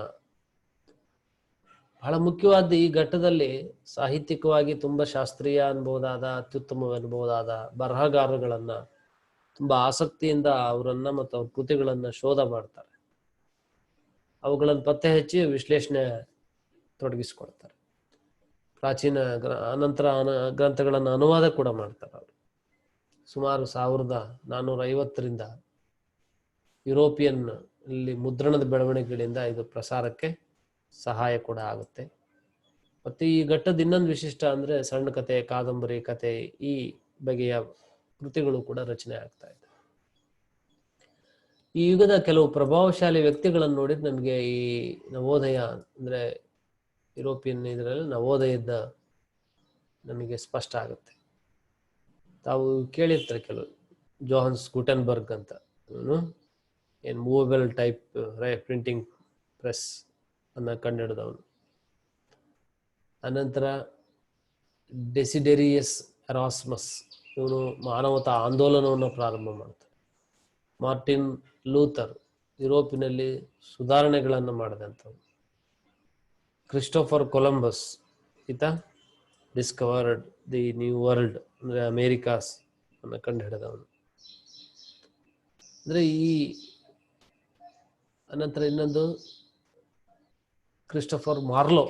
ಬಹಳ ಮುಖ್ಯವಾದ ಈ ಘಟ್ಟದಲ್ಲಿ ಸಾಹಿತ್ಯಿಕವಾಗಿ ತುಂಬಾ ಶಾಸ್ತ್ರೀಯ ಅನ್ಬಹುದಾದ, ಅತ್ಯುತ್ತಮವೆನ್ನಬಹುದಾದ ಬರಹಗಾರಗಳನ್ನ ತುಂಬಾ ಆಸಕ್ತಿಯಿಂದ ಅವರನ್ನ ಮತ್ತು ಅವ್ರ ಕೃತಿಗಳನ್ನ ಶೋಧ ಮಾಡ್ತಾರೆ. ಅವುಗಳನ್ನು ಪತ್ತೆ ಹಚ್ಚಿ ವಿಶ್ಲೇಷಣೆ ತೊಡಗಿಸ್ಕೊಳ್ತಾರೆ. ಪ್ರಾಚೀನ ಅನಂತರ ಗ್ರಂಥಗಳನ್ನು ಅನುವಾದ ಕೂಡ ಮಾಡ್ತಾರೆ ಅವರು. ಸುಮಾರು 1450ರಿಂದ ಯುರೋಪಿಯನ್ ಇಲ್ಲಿ ಮುದ್ರಣದ ಬೆಳವಣಿಗೆಗಳಿಂದ ಇದು ಪ್ರಸಾರಕ್ಕೆ ಸಹಾಯ ಕೂಡ ಆಗುತ್ತೆ. ಮತ್ತೆ ಈ ಘಟ್ಟದ ಇನ್ನೊಂದು ವಿಶಿಷ್ಟ ಅಂದ್ರೆ ಸಣ್ಣ ಕತೆ, ಕಾದಂಬರಿ, ಕತೆ, ಈ ಬಗೆಯ ಕೃತಿಗಳು ಕೂಡ ರಚನೆ ಆಗ್ತಾ ಇದೆ. ಈ ಯುಗದ ಕೆಲವು ಪ್ರಭಾವಶಾಲಿ ವ್ಯಕ್ತಿಗಳನ್ನು ನೋಡಿದ್ರೆ ನಮಗೆ ಈ ನವೋದಯ ಅಂದ್ರೆ ಯುರೋಪಿಯನ್ ಇದರಲ್ಲಿ ನವೋದಯದ ನಮಗೆ ಸ್ಪಷ್ಟ ಆಗುತ್ತೆ. ತಾವು ಕೇಳಿರ್ತಾರೆ ಕೆಲವು, ಜೋಹನ್ಸ್ ಗುಟೆನ್ಬರ್ಗ್ ಅಂತ, ಏನು ಮೂವಬಲ್ ಟೈಪ್ ಪ್ರಿಂಟಿಂಗ್ ಪ್ರೆಸ್ ಅನ್ನ ಕಂಡುಹಿಡಿದವನು. ಅನಂತರ ಡೆಸಿಡೆರಿಯಸ್ ಎರಾಸ್ಮಸ್, ಇವನು ಮಾನವತಾ ಆಂದೋಲನವನ್ನು ಪ್ರಾರಂಭ ಮಾಡ್ತಾರೆ. ಮಾರ್ಟಿನ್ ಲೂಥರ್, ಯುರೋಪಿನಲ್ಲಿ ಸುಧಾರಣೆಗಳನ್ನು ಮಾಡಿದಂಥವ್ರು. ಕ್ರಿಸ್ಟೋಫರ್ ಕೊಲಂಬಸ್, ಈತ ಡಿಸ್ಕವರ್ಡ್ ದಿ ನ್ಯೂ ವರ್ಲ್ಡ್ ಅಂದ್ರೆ ಅಮೇರಿಕಾಸ್ ಅನ್ನು ಕಂಡು ಹಿಡಿದವನು. ಅಂದ್ರೆ ಈ ಅನಂತರ ಇನ್ನೊಂದು ಕ್ರಿಸ್ಟೋಫರ್ ಮಾರ್ಲೋ,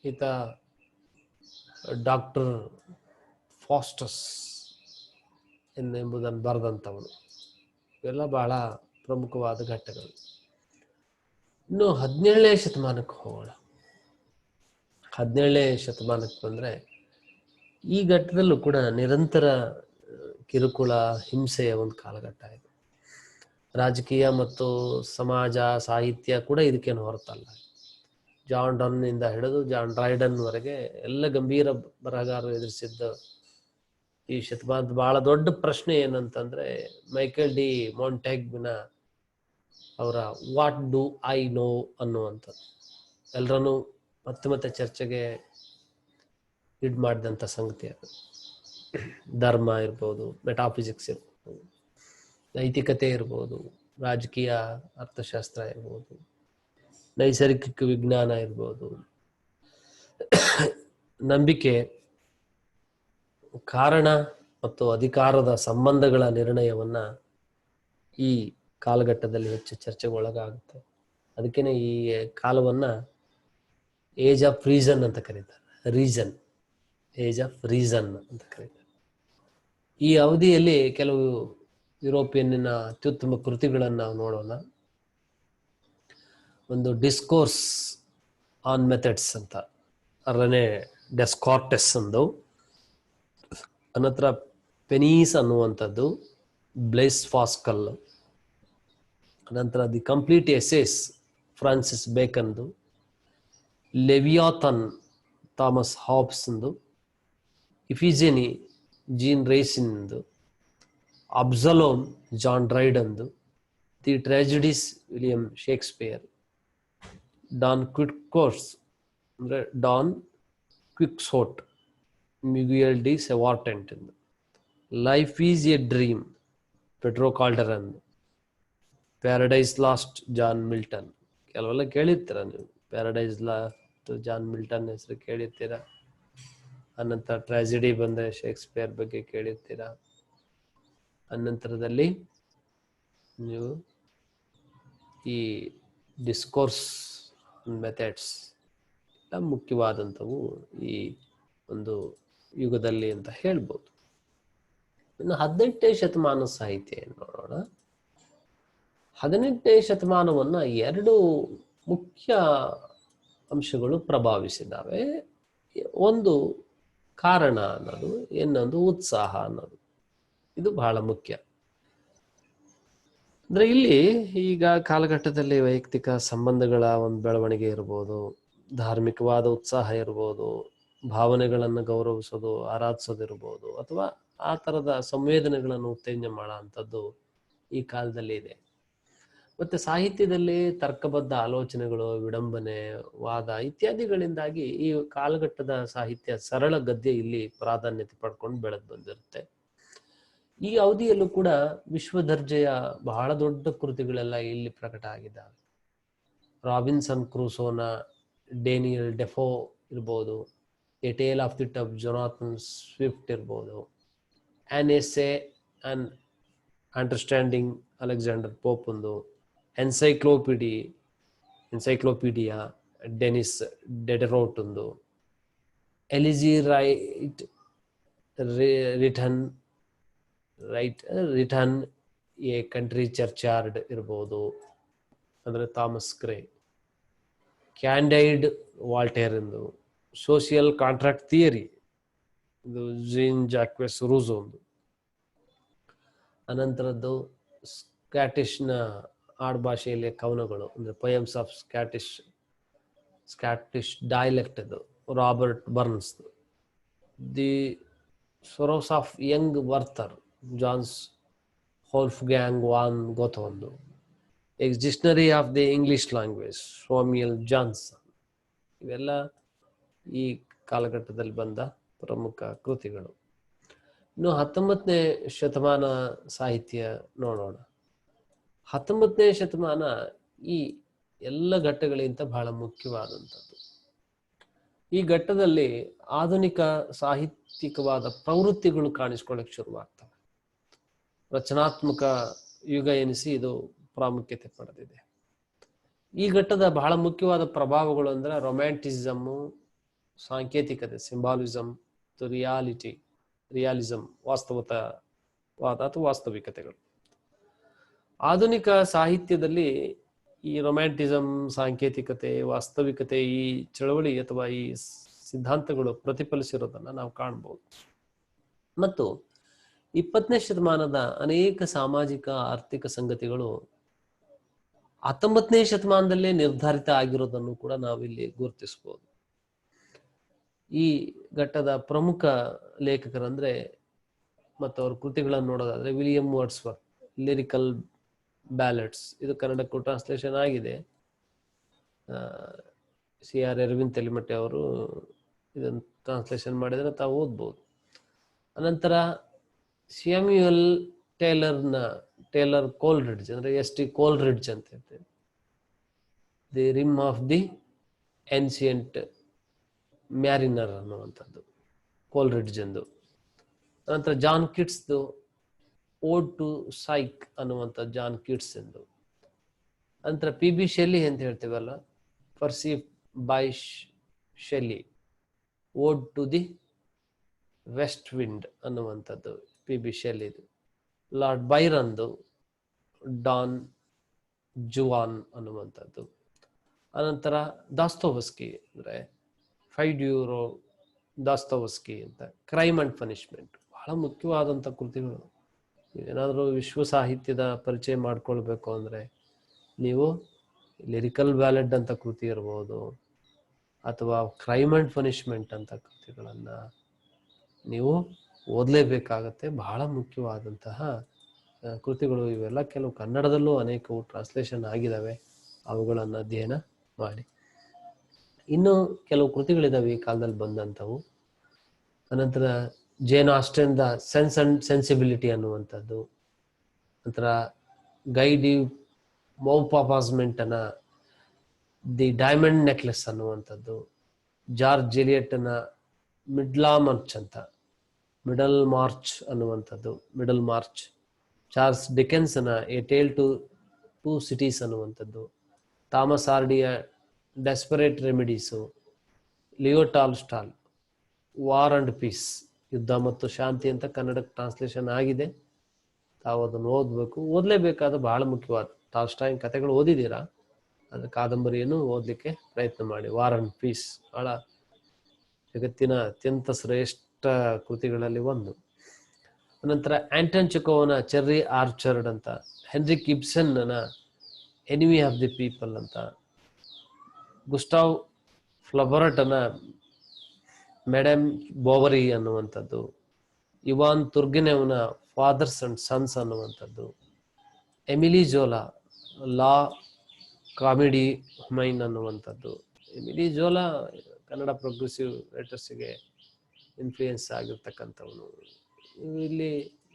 ಈತ ಡಾಕ್ಟರ್ ಫಾಸ್ಟಸ್ ಎಂಬುದನ್ನು ಬರೆದಂಥವನು. ಇವೆಲ್ಲ ಬಹಳ ಪ್ರಮುಖವಾದ ಘಟ್ಟಗಳು. ಇನ್ನು 17ನೇ ಶತಮಾನಕ್ಕೆ ಹೋಗೋಣ. 17ನೇ ಶತಮಾನಕ್ಕೆ ಬಂದ್ರೆ ಈ ಘಟ್ಟದಲ್ಲೂ ಕೂಡ ನಿರಂತರ ಕಿರುಕುಳ, ಹಿಂಸೆಯ ಒಂದು ಕಾಲಘಟ್ಟ ಇದೆ. ರಾಜಕೀಯ ಮತ್ತು ಸಮಾಜ, ಸಾಹಿತ್ಯ ಕೂಡ ಇದಕ್ಕೇನು ಹೊರತಲ್ಲ. ಜಾನ್ ಡನ್ ಇಂದ ಹಿಡಿದು ಜಾನ್ ಡ್ರೈಡನ್ ವರೆಗೆ ಎಲ್ಲ ಗಂಭೀರ ಬರಹಗಾರರು ಎದುರಿಸಿದ್ದ ಈ ಶತಮಾನದ ಬಹಳ ದೊಡ್ಡ ಪ್ರಶ್ನೆ ಏನಂತಂದ್ರೆ ಮೈಕೆಲ್ ಡಿ ಮಾಂಟೆಗ್ನ ಅವರ ವಾಟ್ ಡು ಐ ನೋ ಅನ್ನುವಂಥದ್ದು ಎಲ್ಲರನ್ನೂ ಮತ್ತೆ ಚರ್ಚೆಗೆ ಇಡ್ ಮಾಡಿದಂಥ ಸಂಗತಿ. ಅದು ಧರ್ಮ ಇರ್ಬೋದು, ಮೆಟಾಫಿಸಿಕ್ಸ್ ಇರ್ಬೋದು, ನೈತಿಕತೆ ಇರ್ಬೋದು, ರಾಜಕೀಯ ಅರ್ಥಶಾಸ್ತ್ರ ಇರ್ಬೋದು, ನೈಸರ್ಗಿಕ ವಿಜ್ಞಾನ ಇರ್ಬೋದು, ನಂಬಿಕೆ, ಕಾರಣ ಮತ್ತು ಅಧಿಕಾರದ ಸಂಬಂಧಗಳ ನಿರ್ಣಯವನ್ನ ಈ ಕಾಲಘಟ್ಟದಲ್ಲಿ ಹೆಚ್ಚು ಚರ್ಚೆಗೆ ಒಳಗಾಗುತ್ತೆ. ಅದಕ್ಕೇನೆ ಈ ಕಾಲವನ್ನ ಏಜ್ ಆಫ್ ರೀಸನ್ ಅಂತ ಕರೀತಾರೆ. ಏಜ್ ಆಫ್ ರೀಸನ್ ಅಂತ ಕರೀತಾರೆ. ಈ ಅವಧಿಯಲ್ಲಿ ಕೆಲವು ಯುರೋಪಿಯನ್ನಿನ ಅತ್ಯುತ್ತಮ ಕೃತಿಗಳನ್ನು ನಾವು ನೋಡೋಣ. ಒಂದು ಡಿಸ್ಕೋರ್ಸ್ ಆನ್ ಮೆಥಡ್ಸ್ ಅಂತ ರೆನೆ ಡೆಸ್ಕಾರ್ಟೆಸ್ ಒಂದು, ಅನಂತರ ಪೆನೀಸ್ ಅನ್ನುವಂಥದ್ದು ಬ್ಲೈಸ್ ಪಾಸ್ಕಲ್, ಅನಂತರ ದಿ ಕಂಪ್ಲೀಟ್ ಎಸೇಸ್ ಫ್ರಾನ್ಸಿಸ್ ಬೇಕನ್ದು, ಲೆವಿಯಾಥನ್ ಥಾಮಸ್ ಹಾಬ್ಸ್ಂದು, ಇಫಿಜೆನಿ ಜೀನ್ ರೈಸಿನ್ದು, ಅಬ್ಸಲೋಮ್ ಜಾನ್ ಡ್ರೈಡನ್ದು, the tragedies William Shakespeare, Don ಕ್ವಿಕ್ಕೋರ್ಸ್ ಅಂದರೆ Don Quixote Miguel de Cervantes, life is a dream Pedro Calderon, paradise lost John Milton. ಕೆಲವೆಲ್ಲ ಕೇಳಿರ್ತೀರ ನೀವು, ಪ್ಯಾರಡೈಸ್ ಲಾಸ್ಟ್ ಜಾನ್ ಮಿಲ್ಟನ್ ಹೆಸರು ಕೇಳಿರ್ತೀರ. ಅನಂತರ ಟ್ರಾಜಿಡಿ ಬಂದರೆ ಶೇಕ್ಸ್ಪಿಯರ್ ಬಗ್ಗೆ ಕೇಳಿರ್ತೀರ. ಅನಂತರದಲ್ಲಿ ನೀವು ಈ ಡಿಸ್ಕೋರ್ಸ್ ಮೆಥಡ್ಸ್ ಎಲ್ಲ ಮುಖ್ಯವಾದಂಥವು ಈ ಒಂದು ಯುಗದಲ್ಲಿ ಅಂತ ಹೇಳ್ಬೋದು. ಇನ್ನು 18ನೇ ಶತಮಾನ ಸಾಹಿತ್ಯ ನೋಡೋಣ. 18ನೇ ಶತಮಾನವನ್ನ ಎರಡು ಮುಖ್ಯ ಅಂಶಗಳು ಪ್ರಭಾವಿಸಿದ್ದಾವೆ. ಒಂದು ಕಾರಣ ಅನ್ನೋದು, ಇನ್ನೊಂದು ಉತ್ಸಾಹ ಅನ್ನೋದು, ಇದು ಬಹಳ ಮುಖ್ಯ. ಅಂದ್ರೆ ಇಲ್ಲಿ ಈಗ ಕಾಲಘಟ್ಟದಲ್ಲಿ ವೈಯಕ್ತಿಕ ಸಂಬಂಧಗಳ ಒಂದು ಬೆಳವಣಿಗೆ ಇರ್ಬೋದು, ಧಾರ್ಮಿಕವಾದ ಉತ್ಸಾಹ ಇರ್ಬೋದು, ಭಾವನೆಗಳನ್ನು ಗೌರವಿಸೋದು, ಆರಾಧಿಸೋದಿರ್ಬೋದು, ಅಥವಾ ಆ ಥರದ ಸಂವೇದನೆಗಳನ್ನು ಉತ್ತೇಜನ ಮಾಡೋ ಅಂಥದ್ದು ಈ ಕಾಲದಲ್ಲಿ ಇದೆ. ಮತ್ತೆ ಸಾಹಿತ್ಯದಲ್ಲಿ ತರ್ಕಬದ್ಧ ಆಲೋಚನೆಗಳು, ವಿಡಂಬನೆ, ವಾದ ಇತ್ಯಾದಿಗಳಿಂದಾಗಿ ಈ ಕಾಲಘಟ್ಟದ ಸಾಹಿತ್ಯ ಸರಳ ಗದ್ಯ ಇಲ್ಲಿ ಪ್ರಾಧಾನ್ಯತೆ ಪಡ್ಕೊಂಡು ಬೆಳೆದು ಬಂದಿರುತ್ತೆ. ಈ ಅವಧಿಯಲ್ಲೂ ಕೂಡ ವಿಶ್ವ ದರ್ಜೆಯ ಬಹಳ ದೊಡ್ಡ ಕೃತಿಗಳೆಲ್ಲ ಇಲ್ಲಿ ಪ್ರಕಟ ಆಗಿದ್ದಾವೆ. ರಾಬಿನ್ಸನ್ ಕ್ರೂಸೋನ ಡೇನಿಯಲ್ ಡೆಫೋ ಇರ್ಬೋದು, a tale of the tub Jonathan Swift ಇರ್ಬೋದು, an essay on understanding Alexander Pope ಒಂದು, ಎನ್ಸೈಕ್ಲೋಪೀಡಿಯಾ ಡೆನಿಸ್ ಡೆಡರೋಟ್ ಒಂದು, elegy written a country churchyard ಇರ್ಬೋದು, ಅಂದರೆ ಥಾಮಸ್ ಕ್ರೇ, ಕ್ಯಾಂಡೈಡ್ ವಾಲ್ಟೇರ್ ಎಂದು, ಸೋಷಿಯಲ್ ಕಾಂಟ್ರಾಕ್ಟ್ ಥಿಯರಿ ಇದು Jean Jacques Rousseau ಒಂದು, ಅನಂತರದ್ದು ಸ್ಕಾಟಿಷ್ನ ಆಡ್ಭಾಷೆಯಲ್ಲಿ ಕವನಗಳು ಅಂದರೆ ಪೊಯಮ್ಸ್ ಆಫ್ ಸ್ಕಾಟಿಷ್ ಡೈಲೆಕ್ಟ್ ಇದು Robert Burns, the sorrows of young Werther Johann Wolfgang von Goethe ಒಂದು, dictionary of the English language ಸೋಮಿಯಲ್ Johnson. ಇವೆಲ್ಲ ಈ ಕಾಲಘಟ್ಟದಲ್ಲಿ ಬಂದ ಪ್ರಮುಖ ಕೃತಿಗಳು. ಇನ್ನು 19ನೇ ಶತಮಾನ ಸಾಹಿತ್ಯ ನೋಡೋಣ. 19ನೇ ಶತಮಾನ ಈ ಎಲ್ಲ ಘಟ್ಟಗಳಿಗಿಂತ ಬಹಳ ಮುಖ್ಯವಾದಂಥದ್ದು. ಈ ಘಟ್ಟದಲ್ಲಿ ಆಧುನಿಕ ಸಾಹಿತ್ಯಿಕವಾದ ಪ್ರವೃತ್ತಿಗಳು ಕಾಣಿಸ್ಕೊಳ್ಳಕ್ಕೆ ಶುರುವಾಗ್ತವೆ. ರಚನಾತ್ಮಕ ಯುಗ ಎನಿಸಿ ಇದು ಪ್ರಾಮುಖ್ಯತೆ ಪಡೆದಿದೆ. ಈ ಘಟ್ಟದ ಬಹಳ ಮುಖ್ಯವಾದ ಪ್ರಭಾವಗಳು ಅಂದರೆ ರೊಮ್ಯಾಂಟಿಸಮ್ಮು, ಸಾಂಕೇತಿಕತೆ ಸಿಂಬಾಲಿಸಮ್, ರಿಯಾಲಿಸಮ್ ವಾಸ್ತವತಾವಾದ ಅಥವಾ ವಾಸ್ತವಿಕತೆಗಳು. ಆಧುನಿಕ ಸಾಹಿತ್ಯದಲ್ಲಿ ಈ ರೊಮ್ಯಾಂಟಿಸಮ್, ಸಾಂಕೇತಿಕತೆ, ವಾಸ್ತವಿಕತೆ, ಈ ಚಳವಳಿ ಅಥವಾ ಈ ಸಿದ್ಧಾಂತಗಳು ಪ್ರತಿಫಲಿಸಿರೋದನ್ನು ನಾವು ಕಾಣ್ಬೋದು. ಮತ್ತು 20ನೇ ಶತಮಾನದ ಅನೇಕ ಸಾಮಾಜಿಕ ಆರ್ಥಿಕ ಸಂಗತಿಗಳು 19ನೇ ಶತಮಾನದಲ್ಲೇ ನಿರ್ಧಾರಿತ ಆಗಿರೋದನ್ನು ಕೂಡ ನಾವಿಲ್ಲಿ ಗುರುತಿಸ್ಬೋದು. ಈ ಘಟ್ಟದ ಪ್ರಮುಖ ಲೇಖಕರಂದ್ರೆ ಮತ್ತು ಅವ್ರ ಕೃತಿಗಳನ್ನು ನೋಡೋದಾದ್ರೆ ವಿಲಿಯಂ ವರ್ಡ್ಸ್ವರ್ತ್ ಲಿರಿಕಲ್ ಬ್ಯಾಲೆಟ್ಸ್, ಇದು ಕನ್ನಡಕ್ಕೂ ಟ್ರಾನ್ಸ್ಲೇಷನ್ ಆಗಿದೆ. CR ಅರವಿಂದ್ ತೆಲಿಮಟ್ಟೆ ಅವರು ಇದನ್ನು ಟ್ರಾನ್ಸ್ಲೇಷನ್ ಮಾಡಿದರೆ ತಾವು ಓದ್ಬೋದು. ಅನಂತರ ಸ್ಯಾಮ್ಯುಯಲ್ ಟೇಲರ್ ಕೋಲ್ರಿಡ್ಜ್ ಅಂದರೆ ST ಕೋಲ್ರಿಡ್ಜ್ ಅಂತ ಹೇಳ್ತೇವೆ, the rime of the ancient mariner ಅನ್ನುವಂಥದ್ದು ಕೋಲ್ರಿಡ್ಜ್ ಎಂದು. ಅನಂತರ ಜಾನ್ ಕಿಟ್ಸ್ದು ಓಡ್ ಟು ಸೈಕ್ ಅನ್ನುವಂಥ ಜಾನ್ ಕಿಟ್ಸ್ ಎಂದು. ನಂತರ PB ಶೆಲ್ಲಿ ಅಂತ ಹೇಳ್ತೀವಲ್ಲ, ಪರ್ಸೀವ್ ಬೈ ಶೆಲ್ಲಿ, ಓಡ್ ಟು ದಿ ವೆಸ್ಟ್ ವಿಂಡ್ ಅನ್ನುವಂಥದ್ದು PB ಶೆಲ್ಲಿದು. ಲಾರ್ಡ್ ಬೈರನ್ದು ಡಾನ್ ಜುವಾನ್ ಅನ್ನುವಂಥದ್ದು. ಅನಂತರ ದಾಸ್ತೋವ್ಸ್ಕಿ ಅಂದರೆ ಫೈಡ್ಯೂರೋ ದಾಸ್ತೋವ್ಸ್ಕಿ ಅಂತ, ಕ್ರೈಮ್ ಅಂಡ್ ಪನಿಷ್ಮೆಂಟ್, ಬಹಳ ಮುಖ್ಯವಾದಂಥ ಕೃತಿಗಳು. ಏನಾದರೂ ವಿಶ್ವ ಸಾಹಿತ್ಯದ ಪರಿಚಯ ಮಾಡ್ಕೊಳ್ಬೇಕು ಅಂದರೆ ನೀವು ಲಿರಿಕಲ್ ಬ್ಯಾಲೆಡ್ ಅಂತ ಕೃತಿ ಇರ್ಬೋದು, ಅಥವಾ ಕ್ರೈಮ್ ಅಂಡ್ ಪನಿಷ್ಮೆಂಟ್ ಅಂತ ಕೃತಿಗಳನ್ನು ನೀವು ಓದಲೇಬೇಕಾಗತ್ತೆ. ಬಹಳ ಮುಖ್ಯವಾದಂತಹ ಕೃತಿಗಳು ಇವೆಲ್ಲ. ಕೆಲವು ಕನ್ನಡದಲ್ಲೂ ಅನೇಕವು ಟ್ರಾನ್ಸ್ಲೇಷನ್ ಆಗಿದ್ದಾವೆ, ಅವುಗಳನ್ನು ಅಧ್ಯಯನ ಮಾಡಿ. ಇನ್ನು ಕೆಲವು ಕೃತಿಗಳಿದ್ದಾವೆ ಈ ಕಾಲದಲ್ಲಿ ಬಂದಂಥವು. ಅನಂತರ Jane Austen the sense and sensibility ಅನ್ನುವಂಥದ್ದು. ನಂತರ ಗೈ ಡಿ ಮೌಪಾಪಾಸ್ಮೆಂಟನ ದಿ ಡೈಮಂಡ್ ನೆಕ್ಲೆಸ್ ಅನ್ನುವಂಥದ್ದು. ಜಾರ್ಜ್ ಎಲಿಯಟ್ನ ಮಿಡಲ್ ಮಾರ್ಚ್ ಅನ್ನುವಂಥದ್ದು, ಮಿಡಲ್ ಮಾರ್ಚ್. ಚಾರ್ಲ್ಸ್ ಡಿಕೆನ್ಸನ a tale to two cities ಅನ್ನುವಂಥದ್ದು. ಥಾಮಸ್ ಆರ್ಡಿಯ desperate remedies. Leo Tolstoy war and peace, ಯುದ್ಧ ಮತ್ತು ಶಾಂತಿ ಅಂತ ಕನ್ನಡಕ್ಕೆ ಟ್ರಾನ್ಸ್ಲೇಷನ್ ಆಗಿದೆ. ತಾವು ಅದನ್ನು ಓದಬೇಕು, ಓದಲೇಬೇಕಾದ ಬಹಳ ಮುಖ್ಯವಾದ. ಟಾಲ್ಸ್ಟಾಯ್ ಕಥೆಗಳು ಓದಿದ್ದೀರಾ? ಅದರ ಕಾದಂಬರಿಯನ್ನು ಓದಲಿಕ್ಕೆ ಪ್ರಯತ್ನ ಮಾಡಿ. ವಾರ್ ಅಂಡ್ ಪೀಸ್ ಬಹಳ ಜಗತ್ತಿನ ಅತ್ಯಂತ ಶ್ರೇಷ್ಠ ಕೃತಿಗಳಲ್ಲಿ ಒಂದು. ನಂತರ ಆಂಟನ್ ಚೆಕೋವ್ನ ಚೆರ್ರಿ ಆರ್ಚರ್ಡ್ ಅಂತ, ಹೆನ್ರಿಕ್ ಇಬ್ಸನ್ನ ಎನಿಮಿ ಆಫ್ ದಿ ಪೀಪಲ್ ಅಂತ, ಗುಸ್ಟಾವ್ ಫ್ಲಬರ್ಟನ ಮೇಡಮ್ ಬೋವರಿ ಅನ್ನುವಂಥದ್ದು, ಇವಾನ್ ತುರ್ಗೆನೆವ್ನ ಫಾದರ್ಸ್ ಅಂಡ್ ಸನ್ಸ್ ಅನ್ನುವಂಥದ್ದು, Emile Zola la comedie humaine ಅನ್ನುವಂಥದ್ದು. ಎಮಿಲಿ ಜೋಲಾ ಕನ್ನಡ ಪ್ರೋಗ್ರೆಸಿವ್ ರೈಟರ್ಸ್ಗೆ ಇನ್ಫ್ಲೂಯೆನ್ಸ್ ಆಗಿರ್ತಕ್ಕಂಥವನು. ಇಲ್ಲಿ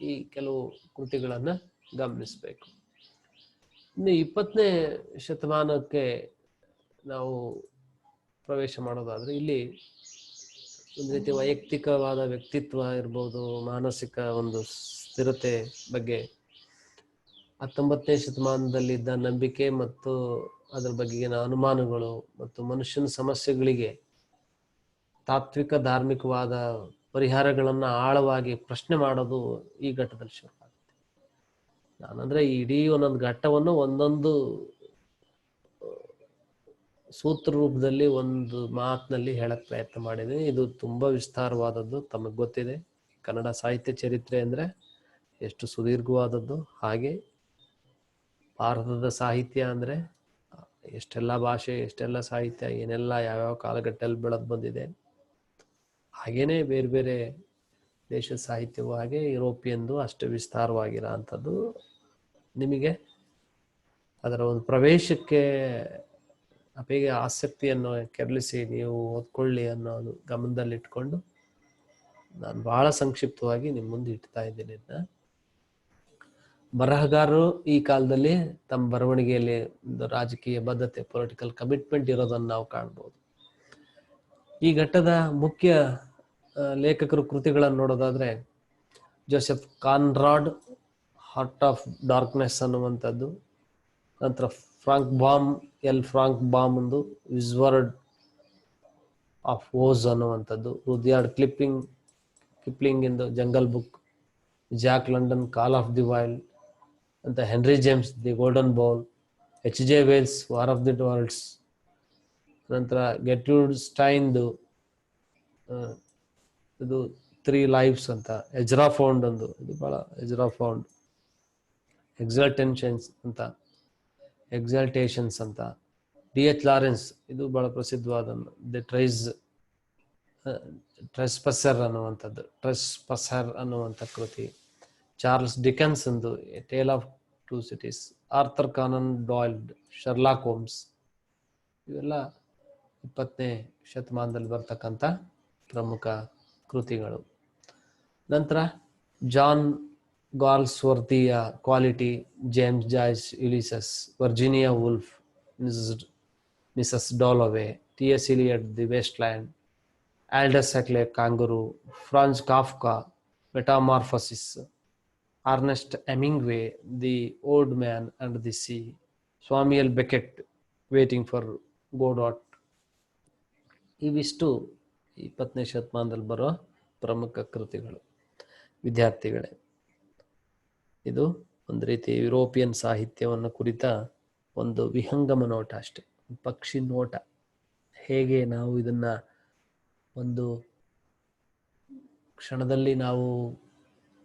ಈ ಕೆಲವು ಕೃತಿಗಳನ್ನು ಗಮನಿಸಬೇಕು. ಇನ್ನು 20ನೇ ಶತಮಾನಕ್ಕೆ ನಾವು ಪ್ರವೇಶ ಮಾಡೋದಾದ್ರೆ ಇಲ್ಲಿ ಒಂದು ರೀತಿ ವೈಯಕ್ತಿಕವಾದ ವ್ಯಕ್ತಿತ್ವ ಇರ್ಬೋದು, ಮಾನಸಿಕ ಒಂದು ಸ್ಥಿರತೆ ಬಗ್ಗೆ 19ನೇ ಶತಮಾನದಲ್ಲಿದ್ದ ನಂಬಿಕೆ ಮತ್ತು ಅದರ ಬಗೆಗಿನ ಅನುಮಾನಗಳು ಮತ್ತು ಮನುಷ್ಯನ ಸಮಸ್ಯೆಗಳಿಗೆ ತಾತ್ವಿಕ ಧಾರ್ಮಿಕವಾದ ಪರಿಹಾರಗಳನ್ನು ಆಳವಾಗಿ ಪ್ರಶ್ನೆ ಮಾಡೋದು ಈ ಘಟ್ಟದಲ್ಲಿ ಶುರು ಆಗುತ್ತೆ. ನಾನಂದ್ರೆ ಇಡೀ ಒಂದೊಂದು ಘಟ್ಟವನ್ನು ಒಂದೊಂದು ಸೂತ್ರ ರೂಪದಲ್ಲಿ ಒಂದು ಮಾತಿನಲ್ಲಿ ಹೇಳಕ್ ಪ್ರಯತ್ನ ಮಾಡಿದೆ. ಇದು ತುಂಬಾ ವಿಸ್ತಾರವಾದದ್ದು, ತಮಗೆ ಗೊತ್ತಿದೆ. ಕನ್ನಡ ಸಾಹಿತ್ಯ ಚರಿತ್ರೆ ಅಂದ್ರೆ ಎಷ್ಟು ಸುದೀರ್ಘವಾದದ್ದು, ಹಾಗೆ ಭಾರತದ ಸಾಹಿತ್ಯ ಅಂದ್ರೆ ಎಷ್ಟೆಲ್ಲ ಭಾಷೆ, ಎಷ್ಟೆಲ್ಲ ಸಾಹಿತ್ಯ, ಏನೆಲ್ಲ ಯಾವ್ಯಾವ ಕಾಲಘಟ್ಟದಲ್ಲಿ ಬೆಳೆದು ಬಂದಿದೆ. ಹಾಗೇನೆ ಬೇರೆ ಬೇರೆ ದೇಶದ ಸಾಹಿತ್ಯವೂ ಹಾಗೆ ಯುರೋಪಿಯನ್ದು ಅಷ್ಟು ವಿಸ್ತಾರವಾಗಿರೋ ಅಂಥದ್ದು. ನಿಮಗೆ ಅದರ ಒಂದು ಪ್ರವೇಶಕ್ಕೆ ಅಪೇಗೆ ಆಸಕ್ತಿಯನ್ನು ಕೆರಳಿಸಿ ನೀವು ಓದ್ಕೊಳ್ಳಿ ಅನ್ನೋದು ಗಮನದಲ್ಲಿಟ್ಕೊಂಡು ನಾನು ಬಹಳ ಸಂಕ್ಷಿಪ್ತವಾಗಿ ನಿಮ್ಮ ಮುಂದೆ ಇಡ್ತಾ ಇದ್ದೇನೆ. ಬರಹಗಾರರು ಈ ಕಾಲದಲ್ಲಿ ತಮ್ಮ ಬರವಣಿಗೆಯಲ್ಲಿ ಒಂದು ರಾಜಕೀಯ ಬದ್ಧತೆ, ಪೊಲಿಟಿಕಲ್ ಕಮಿಟ್ಮೆಂಟ್ ಇರೋದನ್ನು ನಾವು ಕಾಣ್ಬೋದು. ಈ ಘಟ್ಟದ ಮುಖ್ಯ ಲೇಖಕರು ಕೃತಿಗಳನ್ನು ನೋಡೋದಾದ್ರೆ Joseph Conrad heart of darkness ಅನ್ನುವಂಥದ್ದು, ನಂತರ ಫ್ರಾಂಕ್ ಬಾಮ್ ಒಂದು ವಿಸ್ವರ್ಡ್ ಆಫ್ ಓಸ್ ಅನ್ನುವಂಥದ್ದು, ರುಡ್ಯಾರ್ಡ್ ಕಿಪ್ಲಿಂಗ್ ಇಂದು jungle book, Jack London call of the wild ಅಂತ, Henry James the golden bowl, H.G. Wells war of the worlds, ನಂತರ Gertrude ಸ್ಟೈನ್ದು ಇದು 3 lives ಅಂತ, Ezra found ಒಂದು, ಇದು ಬಹಳ ಎಜ್ರಾ ಫೌಂಡ್, ಎಕ್ಸಾಲ್ಟೇಷನ್ಸ್ ಅಂತ, D.H. ಲಾರೆನ್ಸ್ ಇದು ಬಹಳ ಪ್ರಸಿದ್ಧವಾದ ದಿ ಟ್ರೆಸ್ಪಸರ್ ಅನ್ನುವಂಥ ಕೃತಿ, ಚಾರ್ಲ್ಸ್ ಡಿಕನ್ಸ್ ಒಂದು a tale of 2 cities, Arthur Conan Doyle Sherlock Holmes, ಇವೆಲ್ಲ 20ನೇ ಶತಮಾನದಲ್ಲಿ ಬರ್ತಕ್ಕಂಥ ಪ್ರಮುಖ ಕೃತಿಗಳು. ನಂತರ ಜಾನ್ ಗಾಲ್ಸ್ವರ್ತಿಯ quality, James Joyce Ulysses, Virginia Woolf Mrs Dalloway, T.S. Eliot the waste land, Aldous Huxley kangaroo, Franz Kafka metamorphosis, Ernest Hemingway the old man and the sea, Samuel Beckett waiting for Godot. ಇವಿಷ್ಟು 20ನೇ ಶತಮಾನದಲ್ಲಿ ಬರೋ ಪ್ರಮುಖ ಕೃತಿಗಳು. ವಿದ್ಯಾರ್ಥಿಗಳೇ, ಇದು ಒಂದು ರೀತಿ ಯುರೋಪಿಯನ್ ಸಾಹಿತ್ಯವನ್ನು ಕುರಿತ ಒಂದು ವಿಹಂಗಮ ನೋಟ ಅಷ್ಟೆ, ಪಕ್ಷಿ ನೋಟ. ಹೇಗೆ ನಾವು ಇದನ್ನ ಒಂದು ಕ್ಷಣದಲ್ಲಿ ನಾವು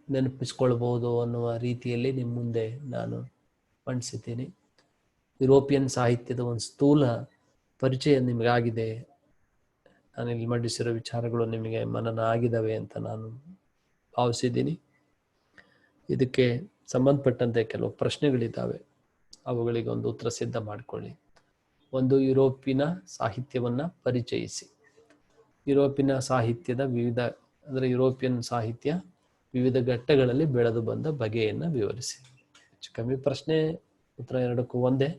ನೆನಪಿಸ್ಕೊಳ್ಬಹುದು ಅನ್ನುವ ರೀತಿಯಲ್ಲಿ ನಿಮ್ಮ ಮುಂದೆ ನಾನು ಮಂಡಿಸಿದ್ದೀನಿ. ಯುರೋಪಿಯನ್ ಸಾಹಿತ್ಯದ ಒಂದು ಸ್ಥೂಲ ಪರಿಚಯ ನಿಮಗಾಗಿದೆ. ನಾನು ಇಲ್ಲಿ ಮಂಡಿಸಿರೋ ವಿಚಾರಗಳು ನಿಮಗೆ ಮನನ ಆಗಿದ್ದಾವೆ ಅಂತ ನಾನು ಭಾವಿಸಿದ್ದೀನಿ. ಇದಕ್ಕೆ ಸಂಬಂಧಪಟ್ಟಂತೆ ಕೆಲವು ಪ್ರಶ್ನೆಗಳಿದ್ದಾವೆ, ಅವುಗಳಿಗೆ ಒಂದು ಉತ್ತರ ಸಿದ್ಧ ಮಾಡಿಕೊಳ್ಳಿ. ಒಂದು, ಯುರೋಪಿನ ಸಾಹಿತ್ಯವನ್ನು ಪರಿಚಯಿಸಿ. ಯುರೋಪಿನ ಸಾಹಿತ್ಯದ ಯುರೋಪಿಯನ್ ಸಾಹಿತ್ಯ ವಿವಿಧ ಘಟ್ಟಗಳಲ್ಲಿ ಬೆಳೆದು ಬಂದ ಬಗೆಯನ್ನು ವಿವರಿಸಿ. ಹೆಚ್ಚು ಕಮ್ಮಿ ಪ್ರಶ್ನೆ ಉತ್ತರ ಎರಡಕ್ಕೂ ಒಂದೇ,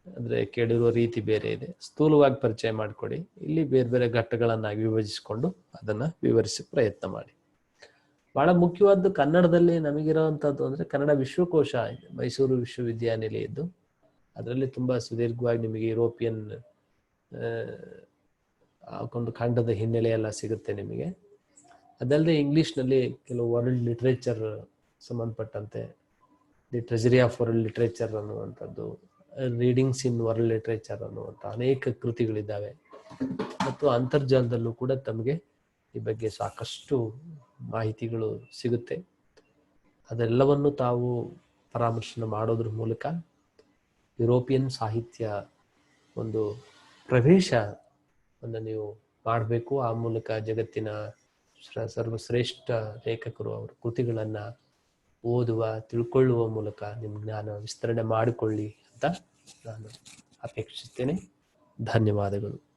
ಅಂದ್ರೆ ಕೇಳಿರುವ ರೀತಿ ಬೇರೆ ಇದೆ. ಸ್ಥೂಲವಾಗಿ ಪರಿಚಯ ಮಾಡಿಕೊಡಿ, ಇಲ್ಲಿ ಬೇರೆ ಬೇರೆ ಘಟ್ಟಗಳನ್ನಾಗಿ ವಿಭಜಿಸಿಕೊಂಡು ಅದನ್ನ ವಿವರಿಸಿ ಪ್ರಯತ್ನ ಮಾಡಿ. ಬಹಳ ಮುಖ್ಯವಾದ್ದು ಕನ್ನಡದಲ್ಲಿ ನಮಗಿರೋವಂಥದ್ದು ಅಂದ್ರೆ ಕನ್ನಡ ವಿಶ್ವಕೋಶ ಇದೆ, ಮೈಸೂರು ವಿಶ್ವವಿದ್ಯಾನಿಲಯದ್ದು. ಅದರಲ್ಲಿ ತುಂಬಾ ಸುದೀರ್ಘವಾಗಿ ನಿಮಗೆ ಯುರೋಪಿಯನ್ ಒಂದು ಖಂಡದ ಹಿನ್ನೆಲೆ ಎಲ್ಲ ಸಿಗುತ್ತೆ ನಿಮಗೆ. ಅದಲ್ಲದೆ ಇಂಗ್ಲಿಷ್ನಲ್ಲಿ ಕೆಲವು ವರ್ಲ್ಡ್ ಲಿಟ್ರೇಚರ್ ಸಂಬಂಧಪಟ್ಟಂತೆ the treasury of world literature ಅನ್ನುವಂಥದ್ದು, ರೀಡಿಂಗ್ಸ್ ಇನ್ ವರ್ಲ್ಡ್ ಲಿಟ್ರೇಚರ್ ಅನ್ನುವಂಥ ಅನೇಕ ಕೃತಿಗಳಿದ್ದಾವೆ. ಮತ್ತು ಅಂತರ್ಜಾಲದಲ್ಲೂ ಕೂಡ ತಮಗೆ ಈ ಬಗ್ಗೆ ಸಾಕಷ್ಟು ಮಾಹಿತಿಗಳು ಸಿಗುತ್ತೆ. ಅದೆಲ್ಲವನ್ನು ತಾವು ಪರಾಮರ್ಶನ ಮಾಡೋದ್ರ ಮೂಲಕ ಯುರೋಪಿಯನ್ ಸಾಹಿತ್ಯ ಒಂದು ಪ್ರವೇಶವನ್ನು ನೀವು ಮಾಡಬೇಕು. ಆ ಮೂಲಕ ಜಗತ್ತಿನ ಸರ್ವಶ್ರೇಷ್ಠ ಲೇಖಕರು ಅವರ ಕೃತಿಗಳನ್ನು ಓದುವ, ತಿಳ್ಕೊಳ್ಳುವ ಮೂಲಕ ನಿಮ್ಮ ಜ್ಞಾನ ವಿಸ್ತರಣೆ ಮಾಡಿಕೊಳ್ಳಿ ಅಂತ ನಾನು ಅಪೇಕ್ಷಿಸ್ತೇನೆ. ಧನ್ಯವಾದಗಳು.